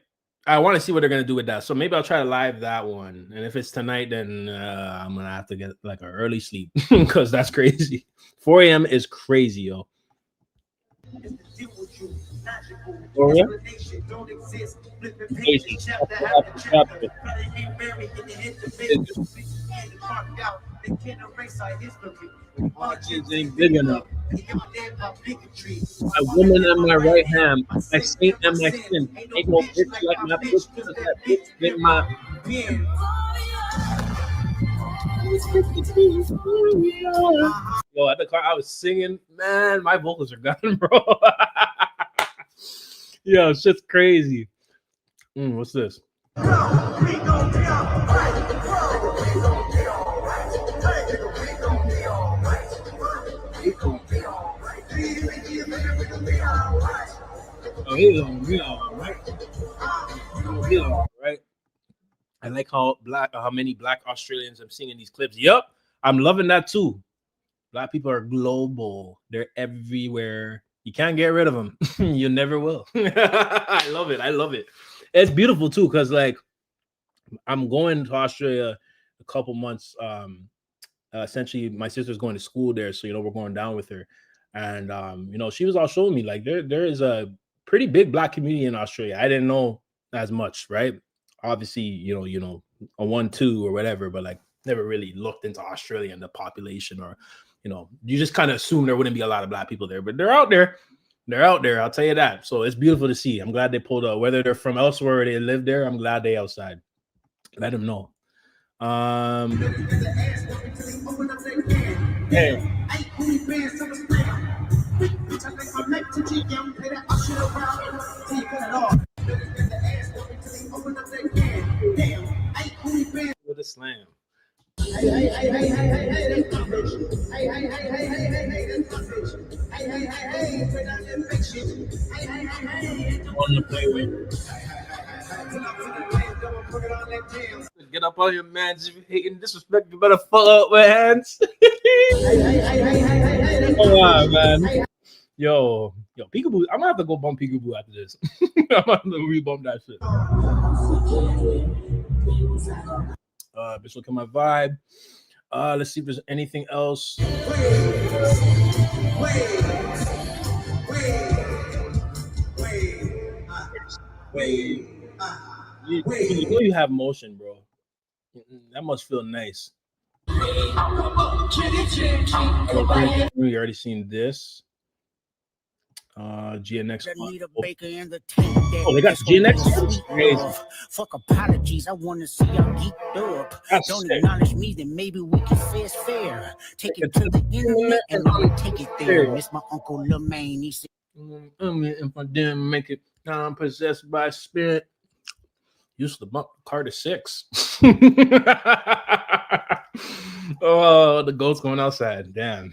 I want to see what they're going to do with that. So maybe I'll try to live that one. And if it's tonight, then I'm going to have to get like an early sleep because that's crazy. 4 a.m. is crazy, yo. Oh, yeah? Margins ain't big enough. My woman and my right hand, my saint and my sin. Ain't no bitch like my bitch, cause that bitch been my. Yo, at the car, I was singing. Man, my vocals are gone, bro. Yo, shit's crazy. What's this? Oh, he's gonna be all right. Be all right. I like how many black Australians I'm seeing in these clips. Yep, I'm loving that too. Black people are global. They're everywhere. You can't get rid of them. You never will. I love it. I love it. It's beautiful too, because like I'm going to Australia a couple months. Essentially, my sister's going to school there, so we're going down with her. And she was all showing me like there is a pretty big black community in Australia. I didn't know as much, right? Obviously, a 1-2 or whatever, but like never really looked into Australia and the population, or you just kind of assume there wouldn't be a lot of black people there, but they're out there. They're out there. I'll tell you that. So it's beautiful to see. I'm glad they pulled up. Whether they're from elsewhere or they live there, I'm glad they outside. Let them know. Hey. With a slam. Get up on your mans. If you hating disrespect, you better fuck up with hands. Come on, man. Yo, peekaboo. I'm gonna have to go bump peekaboo after this. I'm gonna have to re-bump that shit. Bitch, look at my vibe. Let's see if there's anything else. Wait. You know you have motion, bro. That must feel nice. We already seen this. GNX. Oh, they got GNX. Crazy. Fuck apologies. I want to see y'all geeked up. Don't acknowledge me, then maybe we can say it's fair. Take it to the internet and I'll take it there. Miss my uncle Lemaine. He said, if I didn't make it, now I'm possessed by spirit. Used to bump Carter 6. Oh, the goat's going outside. Damn.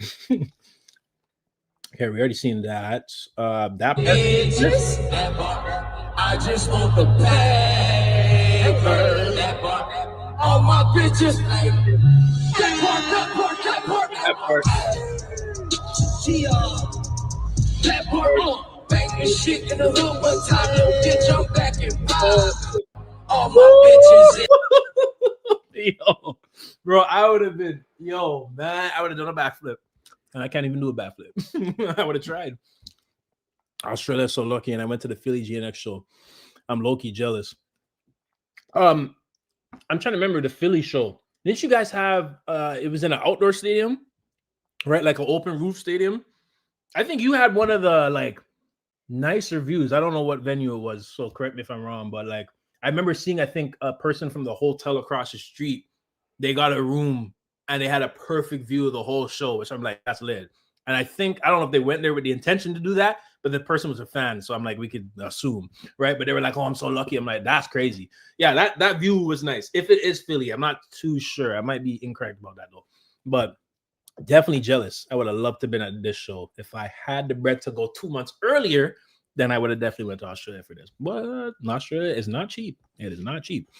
Okay, we already seen that. That I just want the paper. That part. All my bitches. That part. That part. Banging shit in the hood one time. No bitch, I'm back in all my bitches. Yo, bro, I would have been, man, I would have done a backflip. And I can't even do a backflip. I would have tried. Australia's so lucky, and I went to the Philly GNX show. I'm low-key jealous. I'm trying to remember the Philly show. Didn't you guys have it was in an outdoor stadium, right? Like an open roof stadium. I think you had one of the like nicer views. I don't know what venue it was, so correct me if I'm wrong, but like I remember seeing, I think, a person from the hotel across the street. They got a room and they had a perfect view of the whole show, which I'm like, that's lit. And I don't know if they went there with the intention to do that, but the person was a fan. So I'm like, we could assume, right? But they were like, oh, I'm so lucky. I'm like, that's crazy. Yeah, that view was nice. If it is Philly, I'm not too sure. I might be incorrect about that though. But definitely jealous. I would have loved to have been at this show. If I had the bread to go 2 months earlier, then I would have definitely went to Australia for this. But Australia is not cheap. It is not cheap.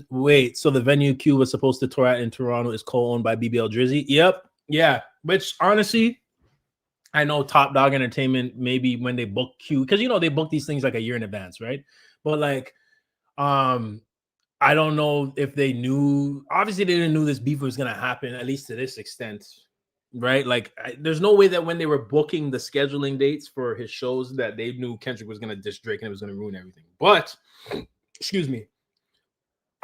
Wait, so the venue Q was supposed to tour at in Toronto is co-owned by BBL Drizzy? Yep. Yeah. Which honestly, I know Top Dog Entertainment, maybe when they book Q, because they book these things like a year in advance, right? But like, I don't know if they knew. Obviously, they didn't know this beef was gonna happen, at least to this extent. Right, like there's no way that when they were booking the scheduling dates for his shows that they knew Kendrick was gonna diss Drake and it was gonna ruin everything. But excuse me,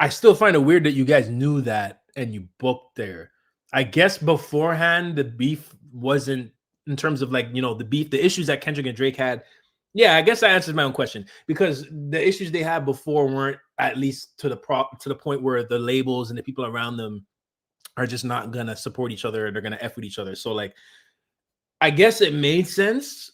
I still find it weird that you guys knew that and you booked there. I guess beforehand the beef wasn't in terms of like, the beef, the issues that Kendrick and Drake had. Yeah, I guess that answers my own question because the issues they had before weren't at least to the point where the labels and the people around them are just not gonna support each other. They're gonna F with each other. So like, I guess it made sense.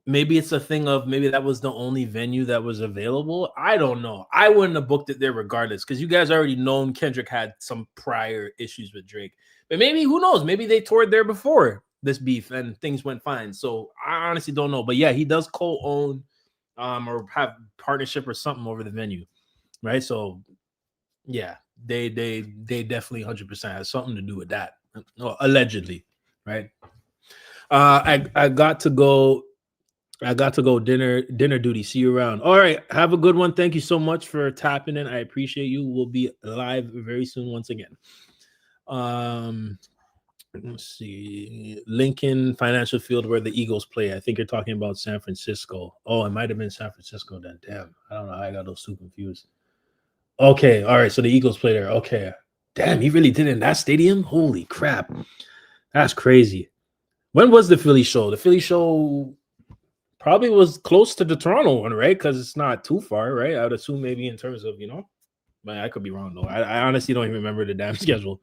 Maybe it's a thing of maybe that was the only venue that was available. I don't know. I wouldn't have booked it there regardless because you guys already known Kendrick had some prior issues with Drake. But maybe, who knows? Maybe they toured there before this beef and things went fine. So I honestly don't know. But yeah, he does co-own or have partnership or something over the venue, right? So yeah, they definitely 100% has something to do with that, allegedly, right? I got to go. Dinner duty. See you around. All right. Have a good one. Thank you so much for tapping in. I appreciate you. We'll be live very soon once again. Let's see. Lincoln Financial Field where the Eagles play. I think you're talking about San Francisco. Oh, it might have been San Francisco then. Damn. I don't know. I got those two confused. Okay. All right. So the Eagles play there. Okay. Damn, he really did in that stadium? Holy crap. That's crazy. When was the Philly show? The Philly show probably was close to the Toronto one, right? Because it's not too far, right? I would assume maybe in terms of, but I could be wrong though. I honestly don't even remember the damn schedule.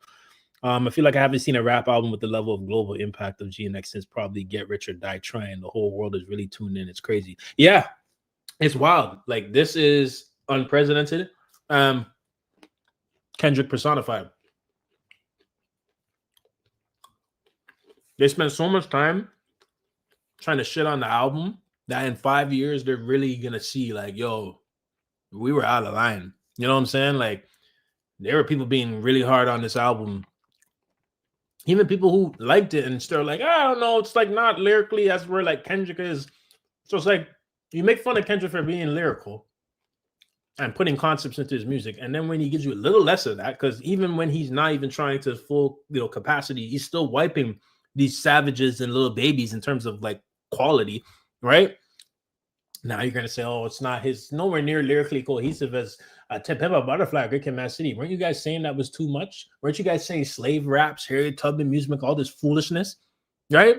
I feel like I haven't seen a rap album with the level of global impact of GNX since probably Get Rich or Die Trying. The whole world is really tuned in. It's crazy. Yeah, it's wild. Like, this is unprecedented. Kendrick personified. They spent so much time trying to shit on the album that in 5 years they're really gonna see like, yo, we were out of line. You know what I'm saying? Like, there were people being really hard on this album. Even people who liked it and still like, I don't know, it's like not lyrically as where like Kendrick is. So it's like you make fun of Kendrick for being lyrical and putting concepts into his music, and then when he gives you a little less of that, because even when he's not even trying to full capacity, he's still wiping these savages and little babies in terms of like quality, right? Now you're gonna say, oh, it's nowhere near lyrically cohesive as To Pimp a Butterfly, Great Kid, Mad City. Weren't you guys saying that was too much? Weren't you guys saying slave raps, Harriet Tubman, music, all this foolishness, right?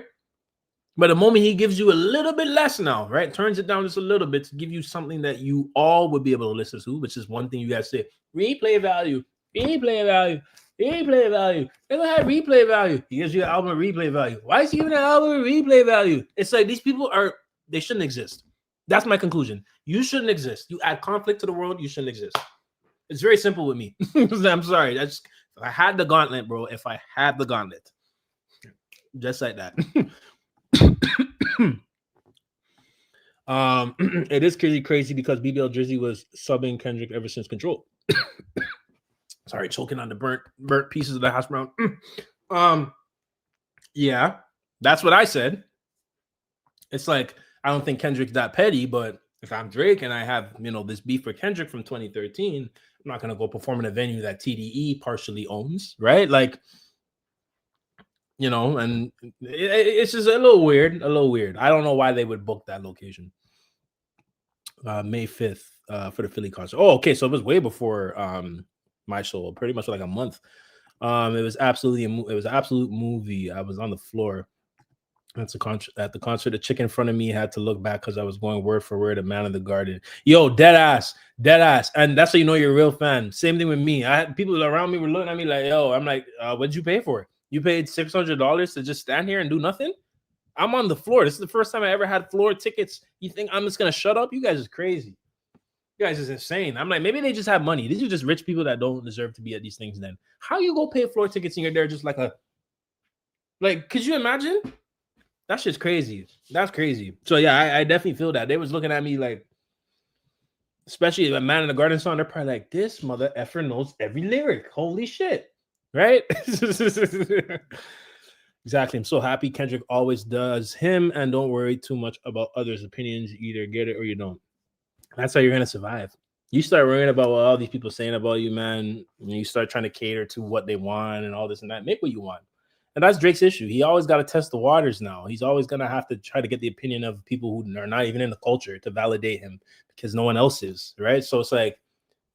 But the moment he gives you a little bit less now, right, turns it down just a little bit to give you something that you all would be able to listen to, which is one thing you guys say: replay value, replay value, replay value. They don't have replay value. He gives you an album of replay value. Why is he giving an album of replay value? It's like these people they shouldn't exist. That's my conclusion. You shouldn't exist. You add conflict to the world. You shouldn't exist. It's very simple with me. I'm sorry. If I had the gauntlet, bro. If I had the gauntlet, just like that. It is crazy because BBL Drizzy was subbing Kendrick ever since Control. Sorry, choking on the burnt pieces of the hash brown. Yeah, that's what I said. It's like, I don't think Kendrick's that petty, but if I'm Drake and I have, this beef with Kendrick from 2013, I'm not going to go perform in a venue that TDE partially owns, right? Like, and it's just a little weird. I don't know why they would book that location. May 5th for the Philly concert. Oh, okay. So it was way before my show, pretty much like a month. It was an absolute movie. I was on the floor. At the concert, the chick in front of me had to look back because I was going word for word, a Man in the Garden. Yo, dead ass. And that's how you know you're a real fan. Same thing with me. I had people around me were looking at me like, yo, I'm like, what'd you pay for? You paid $600 to just stand here and do nothing? I'm on the floor. This is the first time I ever had floor tickets. You think I'm just going to shut up? You guys is crazy. You guys is insane. I'm like, maybe they just have money. These are just rich people that don't deserve to be at these things then. How you go pay floor tickets and you're there just like could you imagine? That shit's crazy. That's crazy. So yeah, I definitely feel that. They was looking at me like, especially a Man in the Garden song, they're probably like, this mother effer knows every lyric. Holy shit. Right? Exactly. I'm so happy Kendrick always does him, and don't worry too much about others' opinions. You either get it or you don't. That's how you're gonna survive. You start worrying about what all these people saying about you, man, and you start trying to cater to what they want and all this and that. Make what you want. And that's Drake's issue. He always got to test the waters now. He's always going to have to try to get the opinion of people who are not even in the culture to validate him because no one else is, right? So it's like,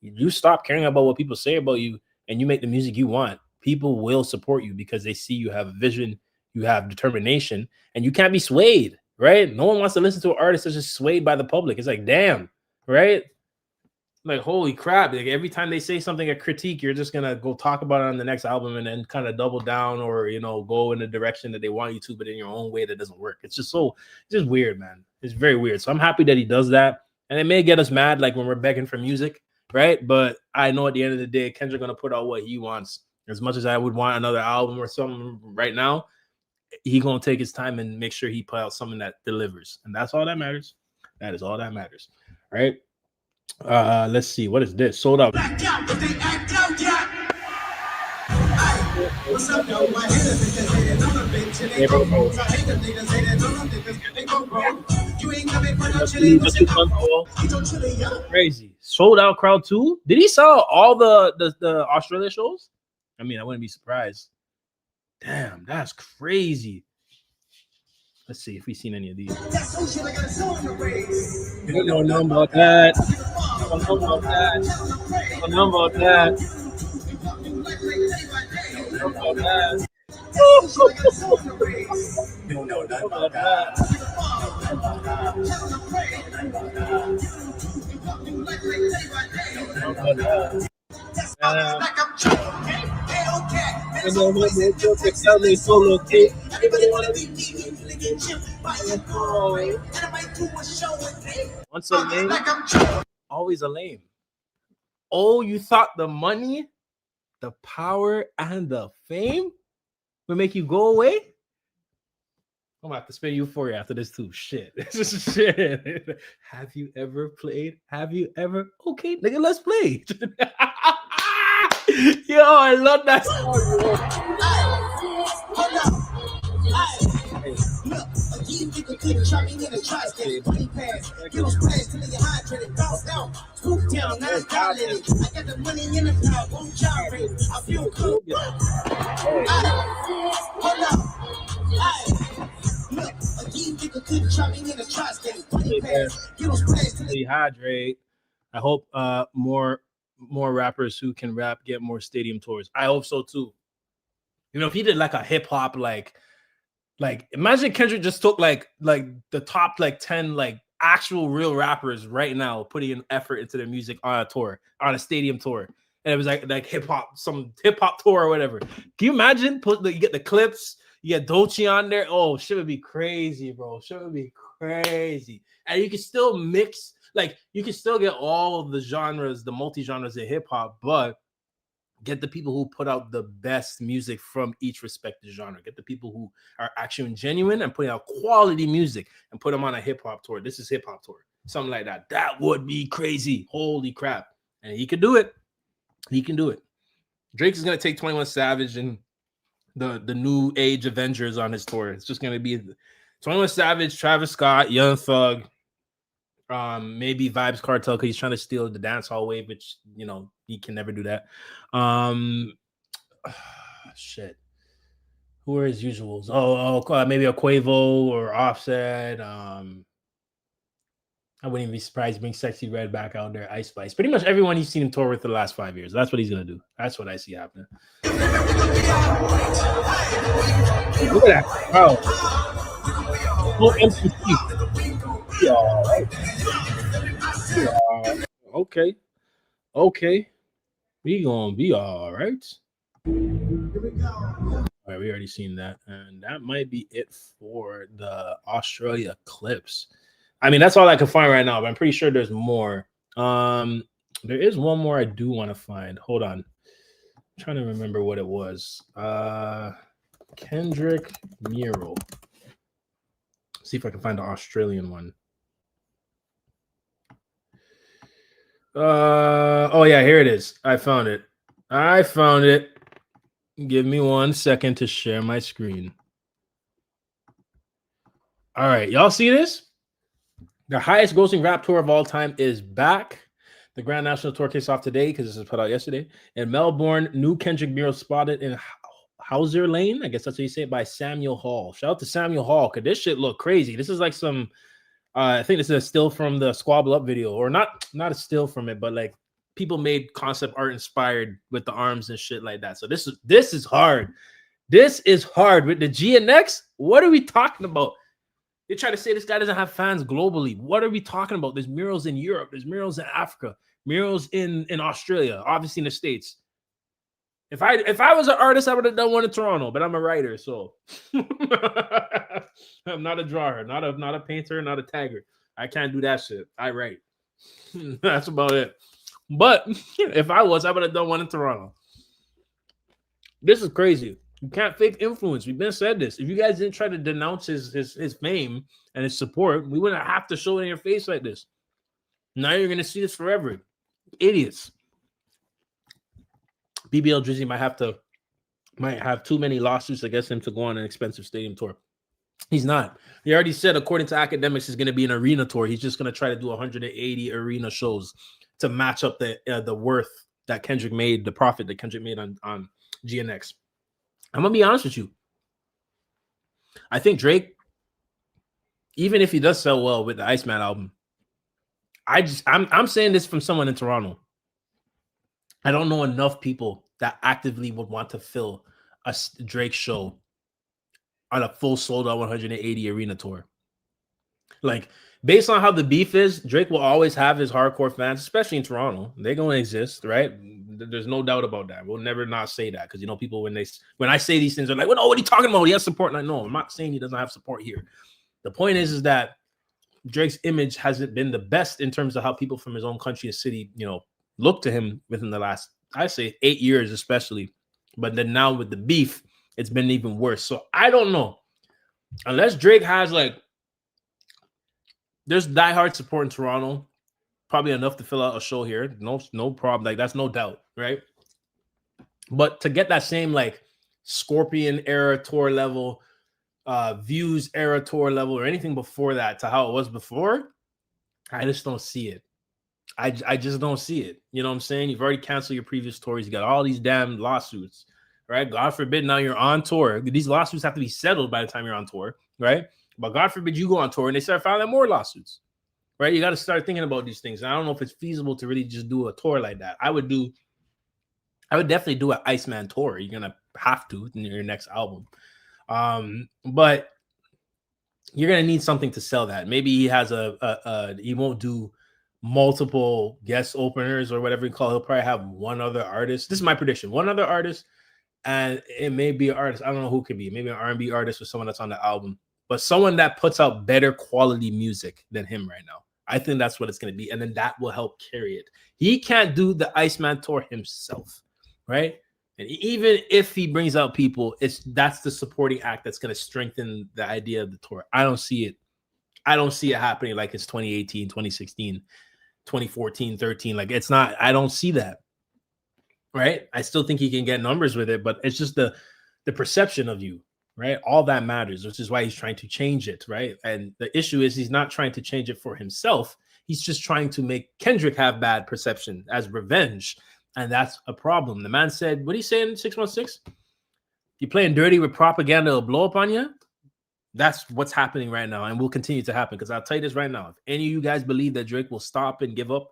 you stop caring about what people say about you and you make the music you want. people will support you because they see you have a vision, you have determination, and you can't be swayed, right? No one wants to listen to an artist that's just swayed by the public. It's like, damn, right? Like, holy crap. Like, every time they say something, a critique, you're just gonna go talk about it on the next album and then kind of double down or, you know, go in the direction that they want you to, but in your own way that doesn't work. It's just weird, man. It's very weird. So I'm happy that he does that. And it may get us mad, like when we're begging for music, right? But I know at the end of the day, Kendrick gonna put out what he wants. As much as I would want another album or something right now, he gonna take his time and make sure he put out something that delivers. And that's all that matters. That is all that matters, right? Let's see, what is this? Sold out. What's up, yo? My haters niggas hating on a bitch and they go broke. I hate them niggas hating on them niggas, they go broke. You ain't coming for no chili, but you come for. You don't chili, yo. Crazy. Sold out crowd too. Did he sell all the Australia shows? I mean, I wouldn't be surprised. Damn, that's crazy. Let's see if we've seen any of these. That's some shit I got a song in the race. You don't know about that. I don't know about that. I don't know about that. I don't know about that. You don't know nothing about that. Once a lame, always a lame. Oh, you thought the money, the power, and the fame would make you go away? I'm gonna have to spin Euphoria after this too. Shit. This is shit. Have you ever played? Have you ever? Okay, nigga, let's play. Yo, I love that song. Hydrate. I hope more rappers who can rap get more stadium tours. I hope so too. You know, if he did like a hip hop, like imagine Kendrick just took like the top like 10 like actual real rappers right now putting an effort into their music on a tour, on a stadium tour. And it was like hip hop, some hip hop tour or whatever. Can you imagine? You get the clips, you get Dolce on there. Oh, shit would be crazy, bro. Shit would be crazy. And you can still mix, like you can still get all of the genres, the multi-genres of hip hop, but get the people who put out the best music from each respective genre. Get the people who are actually genuine and putting out quality music and put them on a hip hop tour. This is hip hop tour, something like that. That would be crazy. Holy crap. And he could do it. He can do it. Drake is going to take 21 Savage and the new age Avengers on his tour. It's just going to be 21 Savage, Travis Scott, Young Thug, maybe Vibes Cartel because he's trying to steal the dance hall wave, which, you know, he can never do that. Shit. Who are his usuals? Maybe a Quavo or Offset. I wouldn't even be surprised bring Sexy Red back out there. Ice Spice. Pretty much everyone you've seen him tour with the last 5 years. That's what he's gonna do. That's what I see happening. Look at that. Oh. No MCC. Yeah, right. Okay. We gonna be all right. All right, we already seen that, and that might be it for the Australia clips. I mean, that's all I can find right now, but I'm pretty sure there's more. There is one more I do want to find. Hold on. I'm trying to remember what it was. Kendrick mural. See if I can find the Australian one. Oh yeah, here it is. I found it. Give me 1 second to share my screen. All right, y'all see this? The highest grossing rap tour of all time is back. The Grand National Tour kicks off today because this was put out yesterday. In Melbourne, new Kendrick mural spotted in Hauser Lane. I guess that's how you say it, by Samuel Hall. Shout out to Samuel Hall because this shit look crazy. This is like some, I think this is a still from the Squabble Up video, or not a still from it, but like people made concept art inspired with the arms and shit like that. So this is hard. This is hard with the GNX. What are we talking about? They try to say this guy doesn't have fans globally. What are we talking about? There's murals in Europe. There's murals in Africa. Murals in Australia. Obviously in the States. If I was an artist, I would have done one in Toronto. But I'm a writer, so I'm not a drawer, not a painter, not a tagger. I can't do that shit. I write. That's about it. But if I was, I would have done one in Toronto. This is crazy. You can't fake influence. We've been said this. If you guys didn't try to denounce his fame and his support, we wouldn't have to show it in your face like this. Now you're gonna see this forever. Idiots. BBL Drizzy might have too many lawsuits against him to go on an expensive stadium tour. He's not. He already said, according to academics, he's going to be an arena tour. He's just going to try to do 180 arena shows to match up the worth that Kendrick made, the profit that Kendrick made on GNX. I'm going to be honest with you. I think Drake, even if he does sell well with the Iceman album, I'm saying this from someone in Toronto. I don't know enough people that actively would want to fill a Drake show on a full sold out 180 arena tour. Like, based on how the beef is, Drake will always have his hardcore fans, especially in Toronto. They're going to exist, right? There's no doubt about that. We'll never not say that because, you know, people, when I say these things, they're like, well, no, what are you talking about? He has support. And I know, I'm not saying he doesn't have support here. The point is that Drake's image hasn't been the best in terms of how people from his own country and city, you know, look to him within the last, I say 8 years, especially. But then now with the beef, it's been even worse. So I don't know. Unless Drake has, like, there's diehard support in Toronto, probably enough to fill out a show here. No problem. Like, that's no doubt, right? But to get that same, like, Scorpion era tour level, Views era tour level, or anything before that to how it was before, I just don't see it. I just don't see it. You know what I'm saying? You've already canceled your previous tours. You got all these damn lawsuits, right? God forbid now you're on tour. These lawsuits have to be settled by the time you're on tour, right? But God forbid you go on tour and they start filing more lawsuits, right? You got to start thinking about these things. And I don't know if it's feasible to really just do a tour like that. I would definitely do an Iceman tour. You're going to have to in your next album. But you're going to need something to sell that. Maybe he has he won't do multiple guest openers or whatever you call it. He'll probably have one other artist. This is my prediction. One other artist, and it may be an artist. I don't know who it could be. Maybe an R&B artist or someone that's on the album, but someone that puts out better quality music than him right now. I think that's what it's going to be. And then that will help carry it. He can't do the Iceman tour himself, right? And even if he brings out people, that's the supporting act that's going to strengthen the idea of the tour. I don't see it. I don't see it happening like it's 2018, 2016, 2014, 13. Like, it's not, I don't see that, right? I still think he can get numbers with it, but it's just the perception of you, right? All that matters, which is why he's trying to change it, right? And the issue is he's not trying to change it for himself. He's just trying to make Kendrick have bad perception as revenge. And that's a problem. The man said, what did he say in 616? You playing dirty with propaganda will blow up on you? That's what's happening right now and will continue to happen. Because I'll tell you this right now. If any of you guys believe that Drake will stop and give up,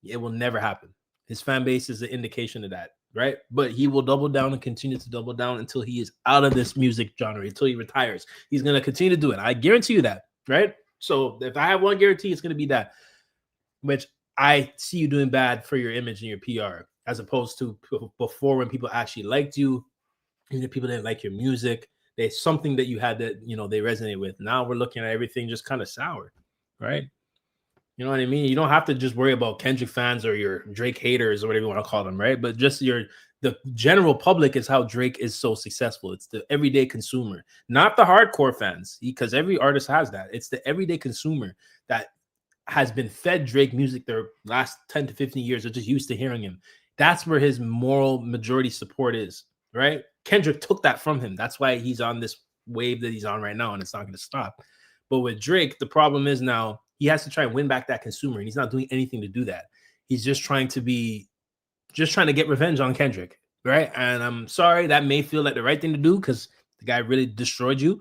it will never happen. His fan base is an indication of that, right? But he will double down and continue to double down until he is out of this music genre, until he retires. He's going to continue to do it. I guarantee you that, right? So if I have one guarantee, it's going to be that, which I see you doing bad for your image and your PR, as opposed to before when people actually liked you, even if people didn't like your music. There's something that you had that, you know, they resonate with. Now we're looking at everything just kind of sour, right? You know what I mean? You don't have to just worry about Kendrick fans or your Drake haters or whatever you want to call them, right? But just the general public is how Drake is so successful. It's the everyday consumer, not the hardcore fans, because every artist has that. It's the everyday consumer that has been fed Drake music their last 10 to 15 years. They're just used to hearing him. That's where his moral majority support is, right? Kendrick took that from him. That's why he's on this wave that he's on right now, and it's not going to stop. But with Drake, the problem is now he has to try and win back that consumer, and he's not doing anything to do that. He's just trying to get revenge on Kendrick, right? And I'm sorry, that may feel like the right thing to do because the guy really destroyed you,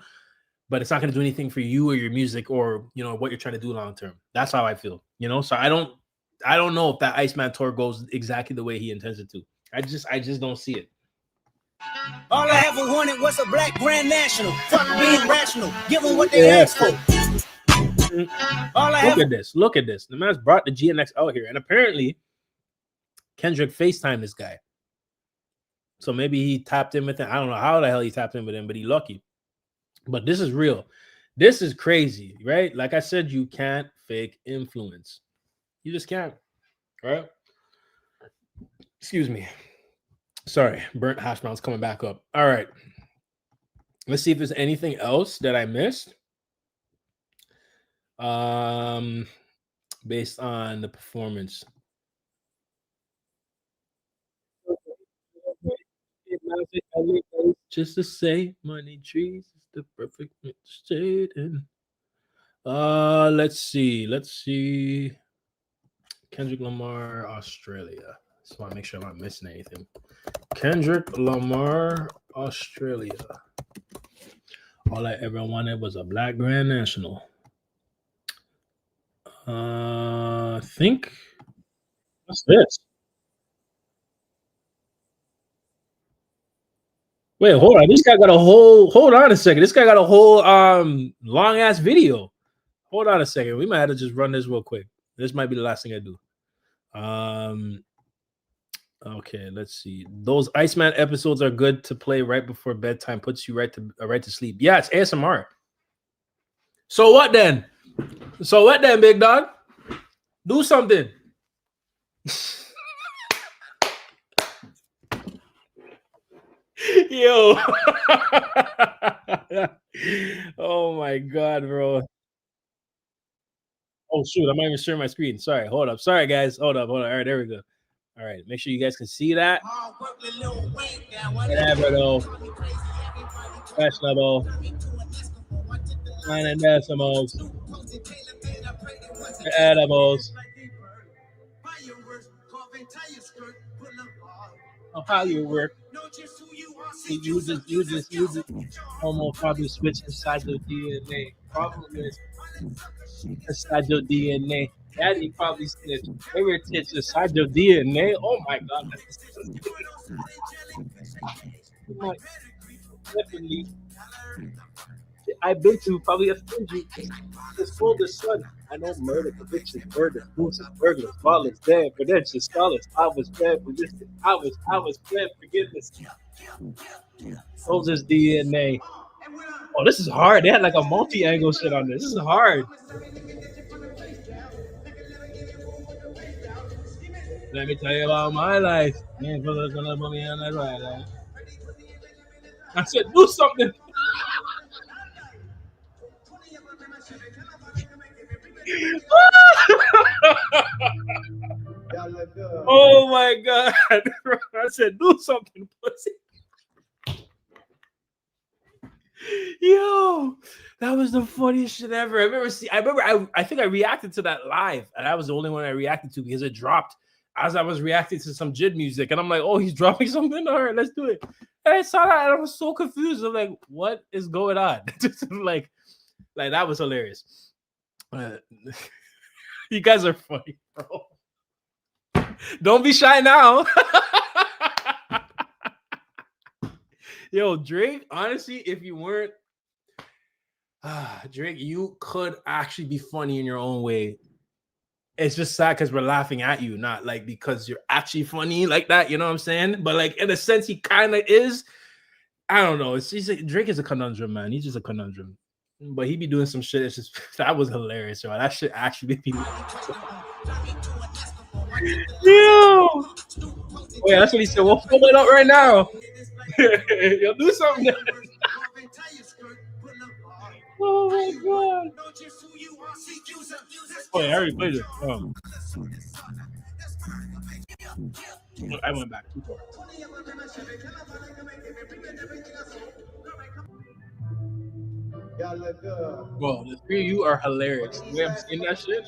but it's not going to do anything for you or your music or, you know, what you're trying to do long term. That's how I feel, you know? So I don't know if that Iceman tour goes exactly the way he intends it to. I just don't see it. All I ever wanted was a black grand national. Fuck being rational. Give them what they asked for. Look at this. The man's brought the GNX out here, and apparently Kendrick FaceTimed this guy. So maybe he tapped in with him. I don't know how the hell he tapped in with him, but he lucky. But this is real. This is crazy, right? Like I said, you can't fake influence. You just can't, right? Excuse me. Sorry, burnt hash browns coming back up. All right. Let's see if there's anything else that I missed. Based on the performance. Just to say, money trees is the perfect shade. Let's see. Kendrick Lamar, Australia. Just want to make sure I'm not missing anything. Kendrick Lamar, Australia. All I ever wanted was a black grand national. I think what's this? Wait, hold on. This guy got a whole. Hold on a second. This guy got a whole long ass video. Hold on a second. We might have to just run this real quick. This might be the last thing I do. Okay, let's see. Those Iceman episodes are good to play right before bedtime. Puts you right to sleep. Yeah, it's ASMR. So what then? Big dog? Do something. Yo. Oh my god, bro. Oh shoot, I'm not even sharing my screen. Sorry, hold up. Sorry, guys. Hold up. All right, there we go. All right, make sure you guys can see that. Whatever though. Questionable. 9 and decimals. The edibles. Oh, how you work. Use it. Homo probably switch inside your DNA. Problem is inside your DNA. Daddy probably snitched. Favorite tits inside your DNA. Oh my god, that's definitely. I've been to probably offend you. It's full the sun. I know murder, convictions, murder, bruises, burglars, violence, dead, credentials, scholars. I was bad for this. I was bad forgiveness. Soldier's DNA. Oh, this is hard. They had like a multi-angle shit on this. This is hard. Let me tell you about my life. I said, do something. Oh my god. I said, do something, pussy. Yo, that was the funniest shit ever. I think I reacted to that live, and that was the only one I reacted to because it dropped as I was reacting to some JID music, and I'm like, oh, he's dropping something. All right, let's do it. And I saw that, and I was so confused. I'm like, what is going on? like that was hilarious. You guys are funny, bro. Don't be shy now. Yo, Drake, honestly, if you weren't Drake, you could actually be funny in your own way. It's just sad because we're laughing at you, not like because you're actually funny like that. You know what I'm saying? But like in a sense, he kind of is. I don't know. Drake is a conundrum, man. He's just a conundrum. But he be doing some shit. It's just that was hilarious, yo. That shit actually made me. Yo. Wait, that's what he said. We'll pull it up right now. Yo, do something. Oh my god. Oh, yeah, I already played it. I went back too far. Bro, the three of you are hilarious. You haven't seen that shit?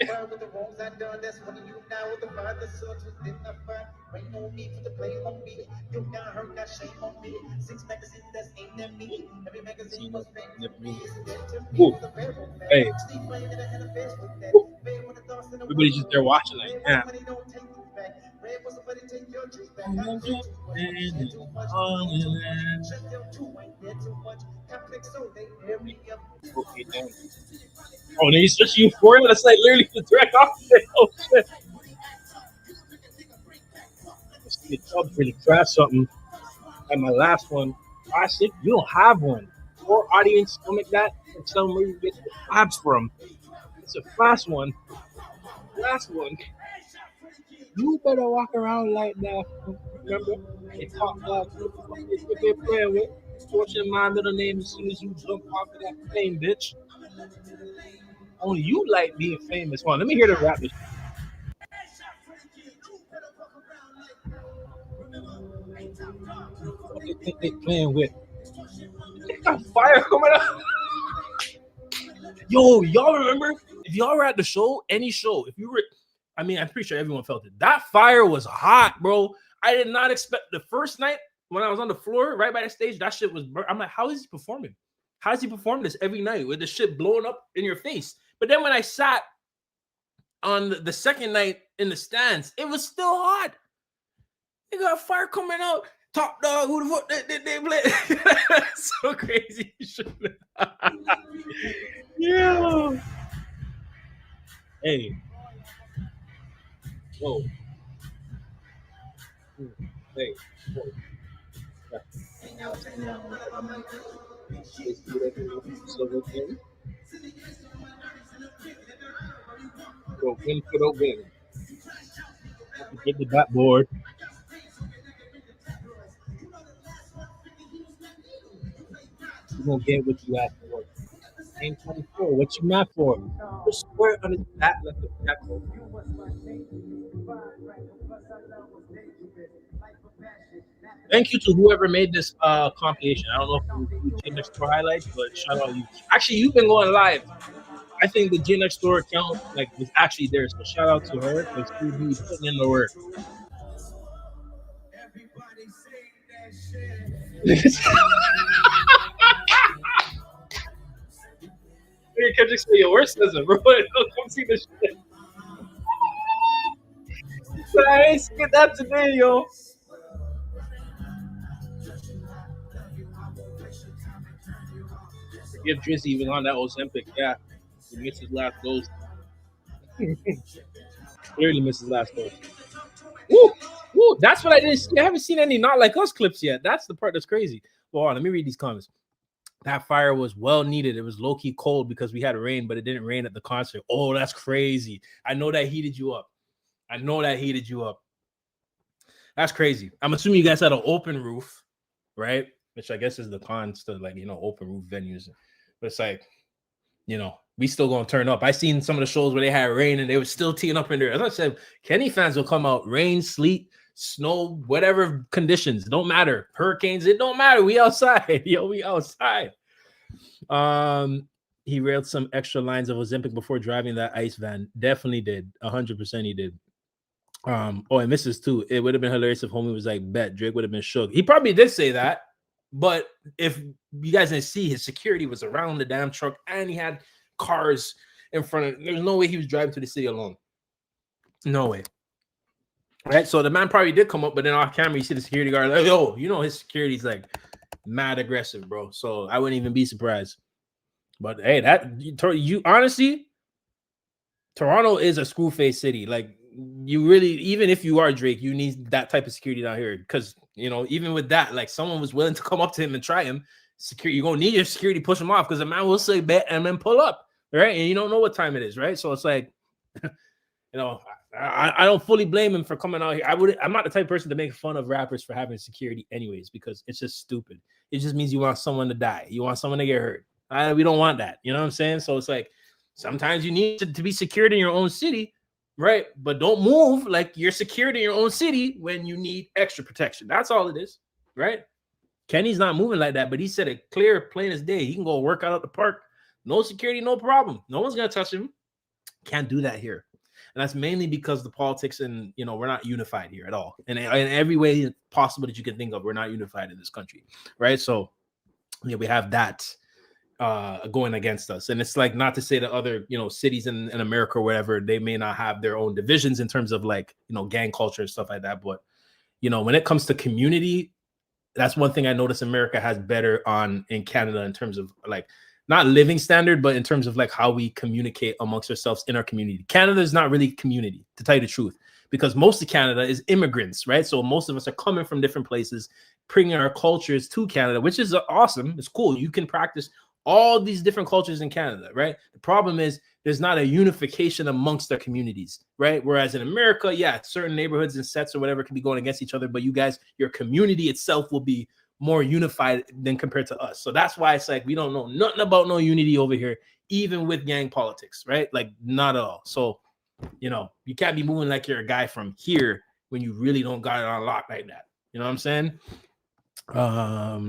Ooh. Hey. Everybody's just there watching, like, damn. Okay, damn. Oh, then you switch Euphoria? That's like literally the direct opposite. Oh shit. Let's see a job really crash something. And my last one. I said you don't have one. Or audience stomach that and tell me you get the abs from. It's a fast one. Last one. You better walk around like that. Remember? They talk like what the fuck they think they're playing with. Fortune my middle name as soon as you jump off of that plane, bitch. Only you like being famous. Hold on, let me hear the rap. What they think they playing with? They got fire coming out. Yo, y'all remember? If y'all were at the show, any show, if you were, I mean, I'm pretty sure everyone felt it. That fire was hot, bro. I did not expect the first night when I was on the floor right by the stage, that shit was burnt. I'm like, how is he performing? How does he perform this every night with the shit blowing up in your face? But then when I sat on the second night in the stands, it was still hot. They got fire coming out. Top dog, who the fuck they play? So crazy. Yeah. Hey. Whoa. Hey. Whoa. Go win for the win. Get the backboard. You're gonna get what you asked for. Game 24. What you mad for? Just square on his back like a tackle. Thank you to whoever made this compilation. I don't know if it was GNX Store highlights, but shout out to you. Actually, you've been going live. I think the GNX Store account like was actually there, so shout out to her because she be putting in the work. Kendrick say your worst doesn't, bro. Come see this shit. I ain't seen that today, yo. Forgive Drizzy even on that Ozempic. Yeah, he missed his last dose. Clearly missed his last dose. Woo! Woo! That's what I didn't see. I haven't seen any Not Like Us clips yet. That's the part that's crazy. Well, hold on, let me read these comments. That fire was well needed. It was low-key cold because we had rain, but it didn't rain at the concert. Oh, that's crazy. I know that heated you up. That's crazy. I'm assuming you guys had an open roof, right? Which I guess is the cons to like, open roof venues. But it's like, we still gonna turn up. I seen some of the shows where they had rain and they were still teeing up in there. As I said, Kenny fans will come out, rain, sleet, snow, whatever conditions, don't matter. Hurricanes, it don't matter. We outside. Yo, we outside. He railed some extra lines of Ozempic before driving that ice van. Definitely did. 100% he did. And Mrs. too. It would have been hilarious if homie was like, bet Drake would have been shook. He probably did say that, but if you guys didn't see, his security was around the damn truck and he had cars in front of. There's no way he was driving to the city alone. No way. Right, so the man probably did come up, but then off camera you see the security guard like, yo, his security's like mad aggressive, bro. So I wouldn't even be surprised. But hey, you honestly, Toronto is a screw face city. Like you really, even if you are Drake, you need that type of security down here because even with that, like someone was willing to come up to him and try him. Security, you're gonna need your security to push him off because the man will say bet and then pull up, right? And you don't know what time it is, right? So it's like, I don't fully blame him for coming out here. I'm not the type of person to make fun of rappers for having security anyways, because it's just stupid. It just means you want someone to die. You want someone to get hurt. We don't want that. You know what I'm saying? So it's like, sometimes you need to be secured in your own city, right? But don't move like you're secured in your own city when you need extra protection. That's all it is, right? Kenny's not moving like that, but he said it clear, plain as day. He can go work out at the park. No security, no problem. No one's going to touch him. Can't do that here. And that's mainly because the politics and, we're not unified here at all. And in every way possible that you can think of, we're not unified in this country, right? So, we have that. going against us. And it's like, not to say that other, cities in America or whatever, they may not have their own divisions in terms of like, gang culture and stuff like that. But, when it comes to community, that's one thing I notice America has better on in Canada in terms of like, not living standard, but in terms of like how we communicate amongst ourselves in our community. Canada is not really community, to tell you the truth, because most of Canada is immigrants, right? So most of us are coming from different places, bringing our cultures to Canada, which is awesome. It's cool. You can practice all these different cultures in Canada, right? The problem is there's not a unification amongst our communities, right? Whereas in America, yeah, certain neighborhoods and sets or whatever can be going against each other, but you guys, your community itself will be more unified than compared to us. So that's why it's like we don't know nothing about no unity over here, even with gang politics, right? Like not at all. So, you can't be moving like you're a guy from here when you really don't got it on lock like that. You know what I'm saying?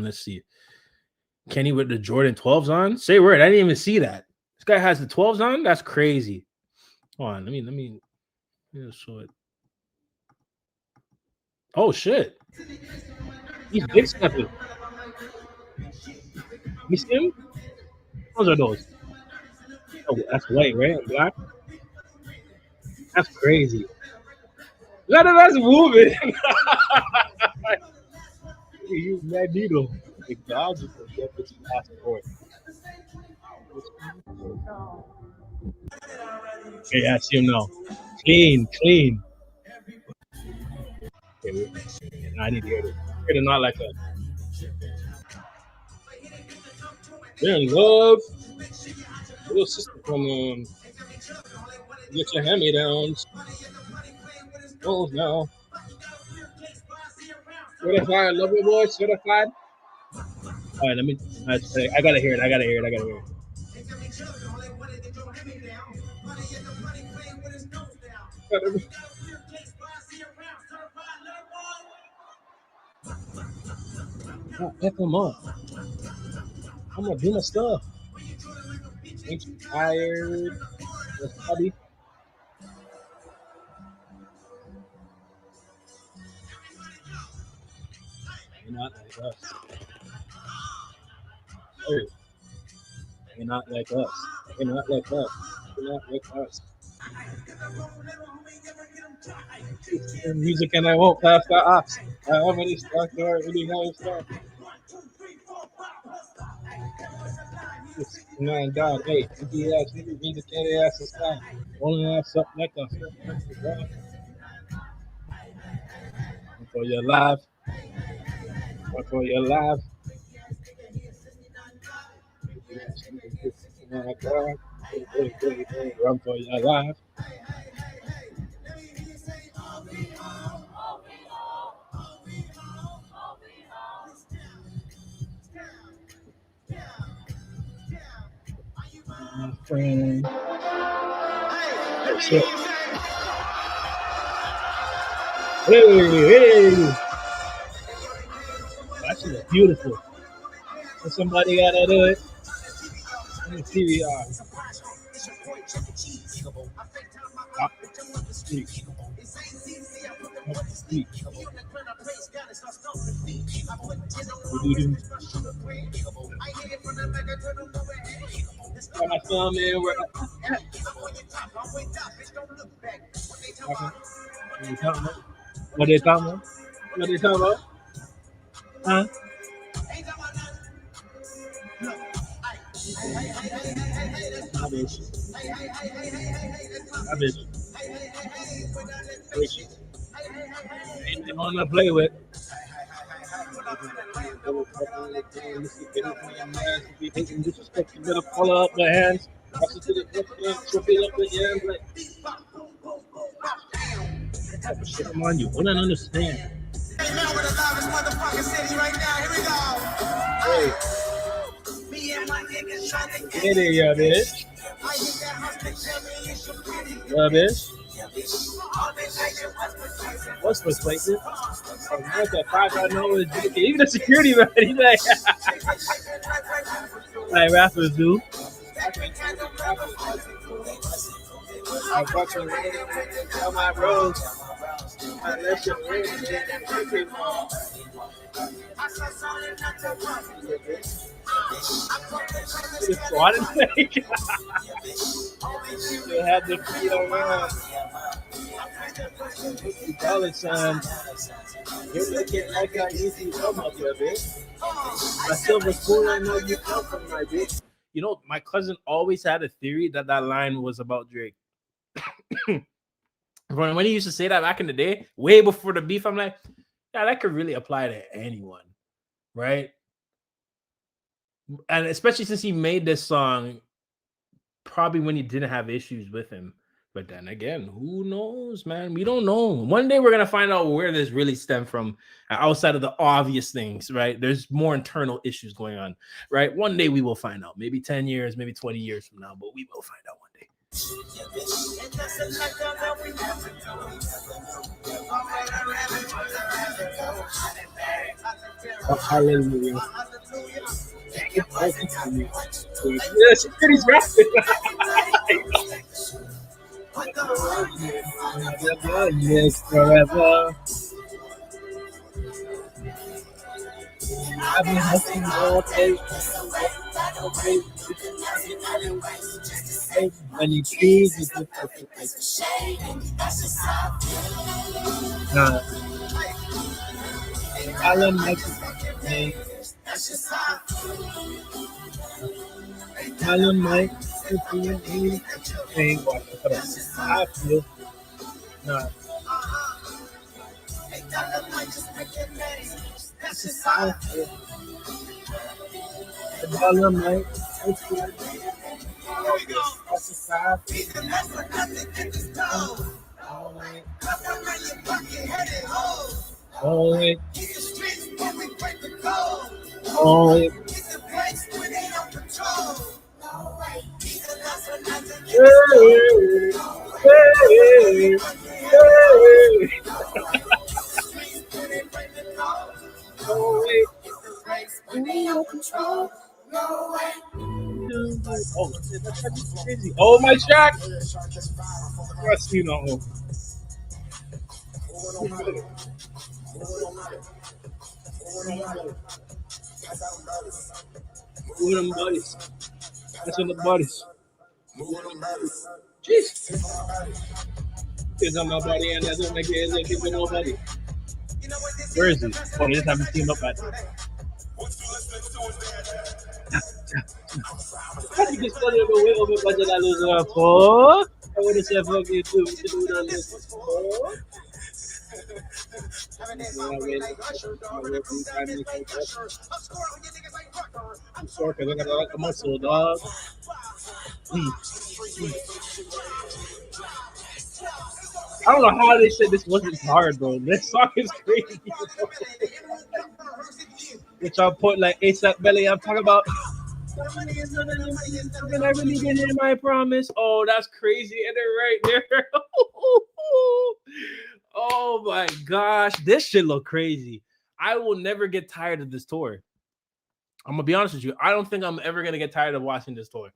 Let's see. Kenny with the Jordan 12s on. Say word. I didn't even see that. This guy has the 12s on. That's crazy. Hold on. Let me show it. Oh shit. He's big stepping. You see him? Those are those. Oh, that's white, right? And black. That's crazy. Look at us moving. You Magneto. The gods of the deputy passport. Okay, I see him now. Clean. Okay, I need to hear this. They're not like that. They're in love. Little sister from get your hand-me-downs. Oh no. Certified lover boy, certified. All right, I gotta hear it. Pick him up. I'm gonna do my stuff. Ain't you tired? Buddy. You're not like us. Hey. You're not like us. You're not like us. You're not like us. Music and I won't pass the ops. I already started already going start. Man, God, hey, empty ass, niggas need to get their ass aside. Only ass up like us. For your life. For your life. Run for your life. My friend. That's it. Hey. Actually, beautiful. And somebody gotta do it. Let me see we are. My son, man, what they talking about? Huh? My bitch. Ain't nothing to play with. Disrespect, you better follow up the hands. Come on, you wouldn't understand. Hey. Get it, yeah, bitch. Yeah, bitch. What's perspective? What the fuck I know is even the security man. He's like rappers do. I'm fucking on my roads. So I didn't think they had the feet around. $50, you're looking like I usually come up here, bitch. My silver spoon, I know you come from my bitch. You know, my cousin always had a theory that that line was about Drake. When he used to say that back in the day, way before the beef, I'm like, yeah, that could really apply to anyone, right? And especially since he made this song probably when he didn't have issues with him. But then again, who knows, man? We don't know. One day we're gonna find out where this really stemmed from, outside of the obvious things, right? There's more internal issues going on, right? One day we will find out. Maybe 10 years, maybe 20 years from now, but we will find out one day. Oh, hallelujah. Yes, he's rapping. Yes, forever. I've been hustling all day. When you choose, it's the perfect place. I love my name. I love my name. I feel. Nah. That's just how I feel. The dollar might. That's just how I feel. Oh, wait. Oh, wait. Hey, hey, hey. Oh, wait. Oh, that's crazy. Oh, my Shaq. Trust you know. Who them buddies? That's on the buddies. Jeez. It's on my body and that's on my kids and keep nobody. Where is he? Oh, they just haven't teamed up at. I think it's funny to wait over budget I lose for. I would have said fuck you too. You do that list. I'm sorry because I got like a muscle, dog. I don't know how they said this wasn't hard, bro. This song is crazy. Which I'll put like ASAP Belly. I'm talking about. And I really didn't hear my promise. Oh, that's crazy. And they're right there. Oh my gosh. This shit look crazy. I will never get tired of this tour. I'm gonna be honest with you. I don't think I'm ever gonna get tired of watching this tour.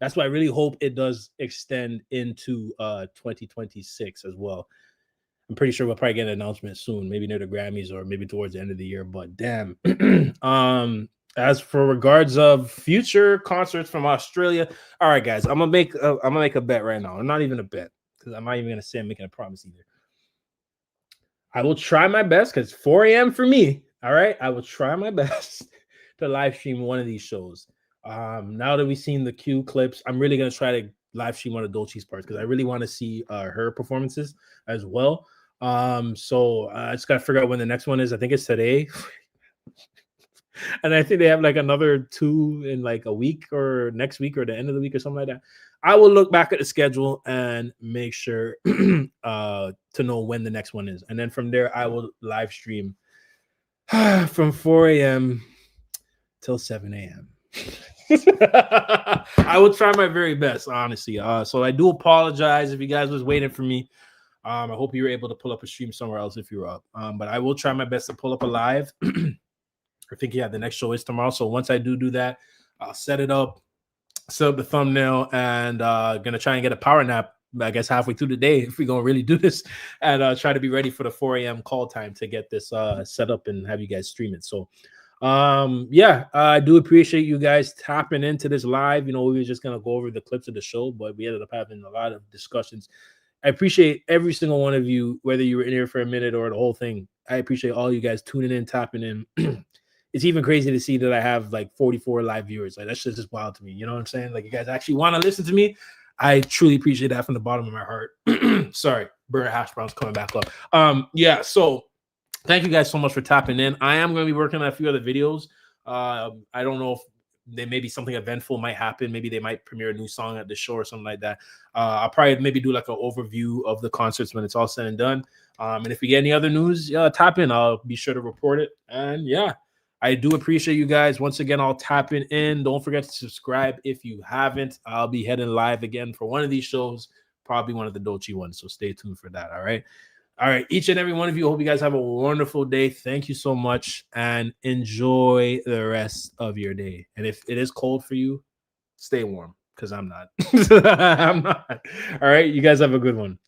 That's why I really hope it does extend into 2026 as well. I'm pretty sure we'll probably get an announcement soon, maybe near the Grammys or maybe towards the end of the year. But damn. As for regards of future concerts from Australia, all right, guys, I'm gonna make a bet right now. I'm not even a bet because I'm not even gonna say I'm making a promise either. I will try my best because 4 a.m. for me. All right, I will try my best to live stream one of these shows. Now that we've seen the Q clips, I'm really gonna try to live stream one of Dolce's parts because I really want to see her performances as well. So I just gotta figure out when the next one is. I think it's today. And I think they have like another 2 in like a week or next week or the end of the week or something like that. I will look back at the schedule and make sure to know when the next one is. And then from there, I will live stream from 4 a.m. till 7 a.m. I will try my very best, honestly. So I do apologize if you guys was waiting for me. I hope you were able to pull up a stream somewhere else if you were up. But I will try my best to pull up a live. I think, yeah, the next show is tomorrow. So once I do that, I'll set up the thumbnail, and gonna try and get a power nap, I guess, halfway through the day if we're gonna really do this, and try to be ready for the 4 a.m. call time to get this set up and have you guys stream it. So Yeah, I do appreciate you guys tapping into this live. You know, we were just gonna go over the clips of the show, but we ended up having a lot of discussions. I appreciate every single one of you, whether you were in here for a minute or the whole thing. I appreciate all you guys tuning in, tapping in. It's even crazy to see that I have like 44 live viewers. Like that's just wild to me. You know what I'm saying? Like you guys actually want to listen to me. I truly appreciate that from the bottom of my heart. Sorry, burger hash browns coming back up. Yeah, so thank you guys so much for tapping in. I am going to be working on a few other videos. I don't know if there may be something eventful might happen. Maybe they might premiere a new song at the show or something like that. I'll probably maybe do like an overview of the concerts when it's all said and done. And if we get any other news, tap in. I'll be sure to report it. And yeah, I do appreciate you guys. Once again, I'll tap in. Don't forget to subscribe if you haven't. I'll be heading live again for one of these shows, probably one of the Dolce ones. So stay tuned for that. All right. All right, each and every one of you, hope you guys have a wonderful day. Thank you so much and enjoy the rest of your day. And if it is cold for you, stay warm because I'm not. I'm not. All right, you guys have a good one.